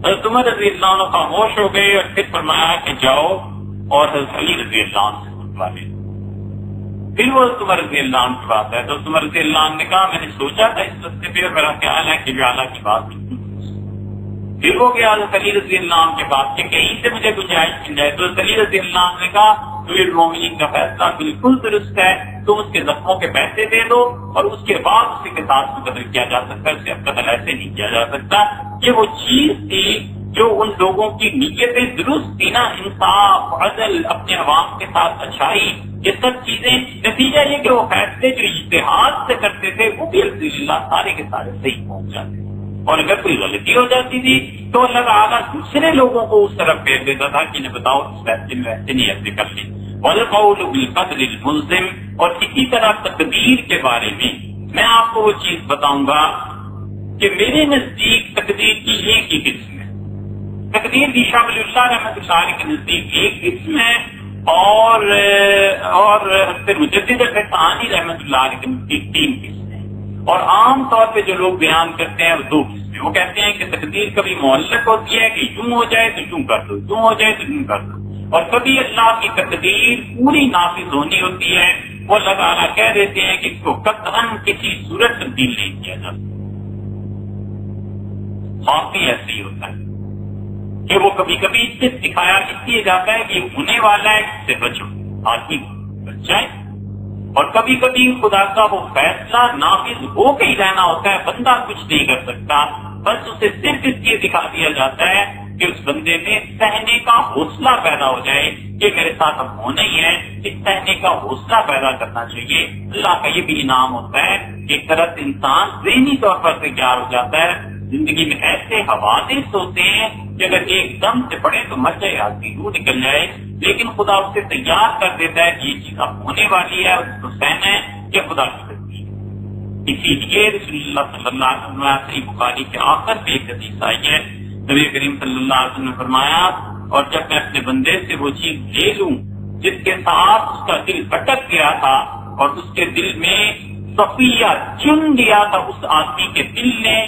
حضرت عمر رضی اللہ عنہ خاموش ہو گئے اور پھر فرمایا کہ جاؤ اور حضرت علی رضی اللہ عنہ سے بتوا لے۔ پھر وہ حضرت عمر رضی اللہ عنہ کی بات ہے تو حضرت عمر رضی اللہ عنہ نے کہا میں نے سوچا تھا اس رستے پہ اور میرا خیال ہے کہ اعلیٰ کی بات بالکل۔ پھر وہ گیا حضرت علی رضی اللہ عنہ کے پاس کہ کہیں سے مجھے گنجائش مل جائے، تو حضرت علی رضی اللہ عنہ نے کہا امیر المومنین کا فیصلہ بالکل درست ہے، تم اس کے زخموں کے پیسے دے دو اور اس کے بعد اسی کے ساتھ قتل کیا جا سکتا ہے، اسے اب قتل ایسے نہیں کیا جا سکتا۔ یہ وہ چیز تھی جو ان لوگوں کی نیتیں درست تھی نا، انصاف، عدل، اپنے عوام کے ساتھ اچھائی، یہ سب چیزیں، نتیجہ یہ کہ وہ فیصلے جو اجتہاد سے کرتے تھے وہ بھی الحمدللہ سارے کے سارے صحیح پہنچ جاتے تھے، اور اگر کوئی غلطی ہو جاتی تھی تو اللہ تعالیٰ دوسرے لوگوں کو اس طرف پھیر دیتا تھا کہ انہیں بتاؤ اس فیصلے میں ویسے نہیں ایسے کر لی۔ وَالْقَوْلُ بِالْقَدْرِ الْمُلْزِمِ، اور اسی طرح تقدیر کے بارے میں میں آپ کو وہ چیز بتاؤں گا کہ میرے نزدیک تقدیر کی ایک ہی قسم ہے۔ تقدیر کی شاہ ولی اللہ رحمۃ اللہ علیہ کے نزدیک ایک قسم ہے اور حضرت مجدد ثانی رحمۃ اللہ علیہ کے نزدیک تین قسم ہیں، اور عام طور پہ جو لوگ بیان کرتے ہیں وہ دو قسمیں۔ وہ کہتے ہیں کہ تقدیر کبھی معلق ہوتی ہے کہ یوں ہو جائے تو یوں کر دو، یوں ہو جائے تو یوں کر دو، اور کبھی اللہ کی تقدیر پوری نافذ ہونی ہوتی ہے، وہ اللہ تعالیٰ کہہ دیتے ہیں کہ اس کو قطعاً کسی صورت تبدیل نہیں کیا جا سکتا۔ خواب بھی ایسے ہی ہوتا ہے کہ وہ کبھی کبھی اس سے سکھایا اس لیے جاتا ہے کہ یہ ہونے والا ہے، اس سے بچو، آدمی بچ جائے، اور کبھی کبھی خدا کا وہ فیصلہ نافذ ہو کے ہی رہنا ہوتا ہے، بندہ کچھ نہیں کر سکتا، بس اسے صرف اس لیے دکھا دیا جاتا ہے کہ اس بندے میں سہنے کا حوصلہ پیدا ہو جائے کہ میرے ساتھ اب ہونا ہی ہے، اس سہنے کا حوصلہ پیدا کرنا چاہیے۔ اللہ کا یہ بھی انعام ہوتا ہے کہ ایک طرح انسان ذہنی طور پر تیار ہو جاتا ہے۔ زندگی میں ایسے حوادث ہوتے ہیں کہ اگر ایک دم سے پڑے تو مر جائے آدمی، روح نکل جائے، لیکن خدا اسے تیار کر دیتا ہے کہ یہ چیز اب ہونے والی ہے، اس کو سہنا ہے، یہ خدا کی تدبیر ہے۔ اسی لیے رسول اللہ صلی اللہ علیہ وسلم صحیح بخاری کے آخر پہ ایک حدیث آئی ہے، نبی کریم صلی اللہ علیہ وسلم نے فرمایا اور جب میں اپنے بندے سے وہ چیز لے لوں جس کے ساتھ اس کا دل بھٹک گیا تھا اور اس کے دل میں صفیہ چن دیا تھا، اس آدمی کے دل نے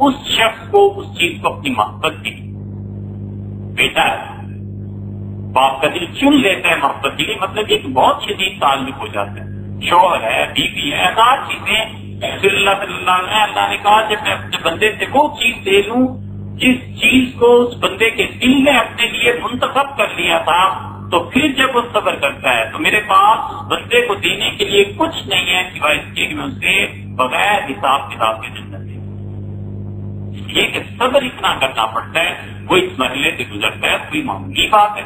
اس شخص کو اس چیز کو اپنی محبت دی۔ بیٹا باپ کا دل چن لیتا ہے محبت کے لیے، مطلب یہ کہ بہت شدید تعلق ہو جاتا ہے، شوہر ہے، بیوی ہے، ہر چیزیں۔ رسول اللہ صلی اللہ علیہ وسلم اللہ نے کہا جب میں اپنے بندے سے وہ چیز لے لوں جس چیز کو اس بندے کے دل نے اپنے لیے منتخب کر لیا تھا، تو پھر جب وہ صبر کرتا ہے تو میرے پاس اس بندے کو دینے کے لیے کچھ نہیں ہے سوائے اس کے کہ میں اسے بغیر حساب کتاب کے جنت دے دوں۔ یہ کہ صبر اتنا کرنا پڑتا ہے، وہ اس مرحلے سے گزرتا ہے، کوئی معمولی بات ہے۔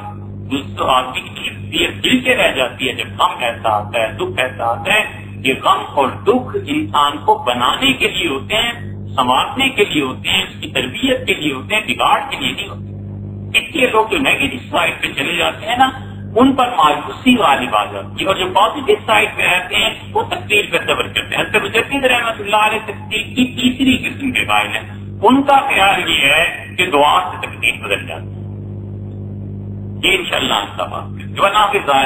دوستو آدمی کی شخصیت دل کے رہ جاتی ہے جب غم ایسا آتا ہے، دکھ ایسا آتا ہے۔ یہ غم اور دکھ انسان کو بنانے کے لیے ہوتے ہیں، سنوارنے کے لیے ہوتے ہیں، اس کی تربیت کے لیے ہوتے ہیں، بگاڑ کے لیے نہیں ہوتے۔ اس لیے لوگ جو نیگیٹو سائڈ پہ چلے جاتے ہیں نا، ان پر مایوسی غالب آ جاتی ہے، اور جو پازیٹو سائڈ پہ رہتے ہیں وہ تقدیر پہ صبر کرتے ہیں۔ حضرت مجدد رحمۃ اللہ علیہ تقدیر کی تیسری قسم کے قائل ہیں، ان کا خیال یہ ہے کہ دعا سے تقدیر بدل جاتی ہے۔ یہ انشاءاللہ آپ کا بات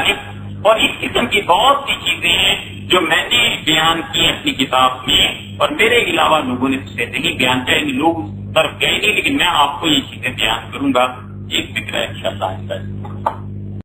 ہے۔ اور اس قسم کی بہت سی چیزیں ہیں جو میں نے بیان کی اپنی کتاب میں، اور میرے علاوہ لوگوں نے اسے نہیں بیان کیا، لوگ اس طرف گئے نہیں، لیکن میں آپ کو یہ چیزیں بیان کروں گا، ایک فکر ہے انشاءاللہ۔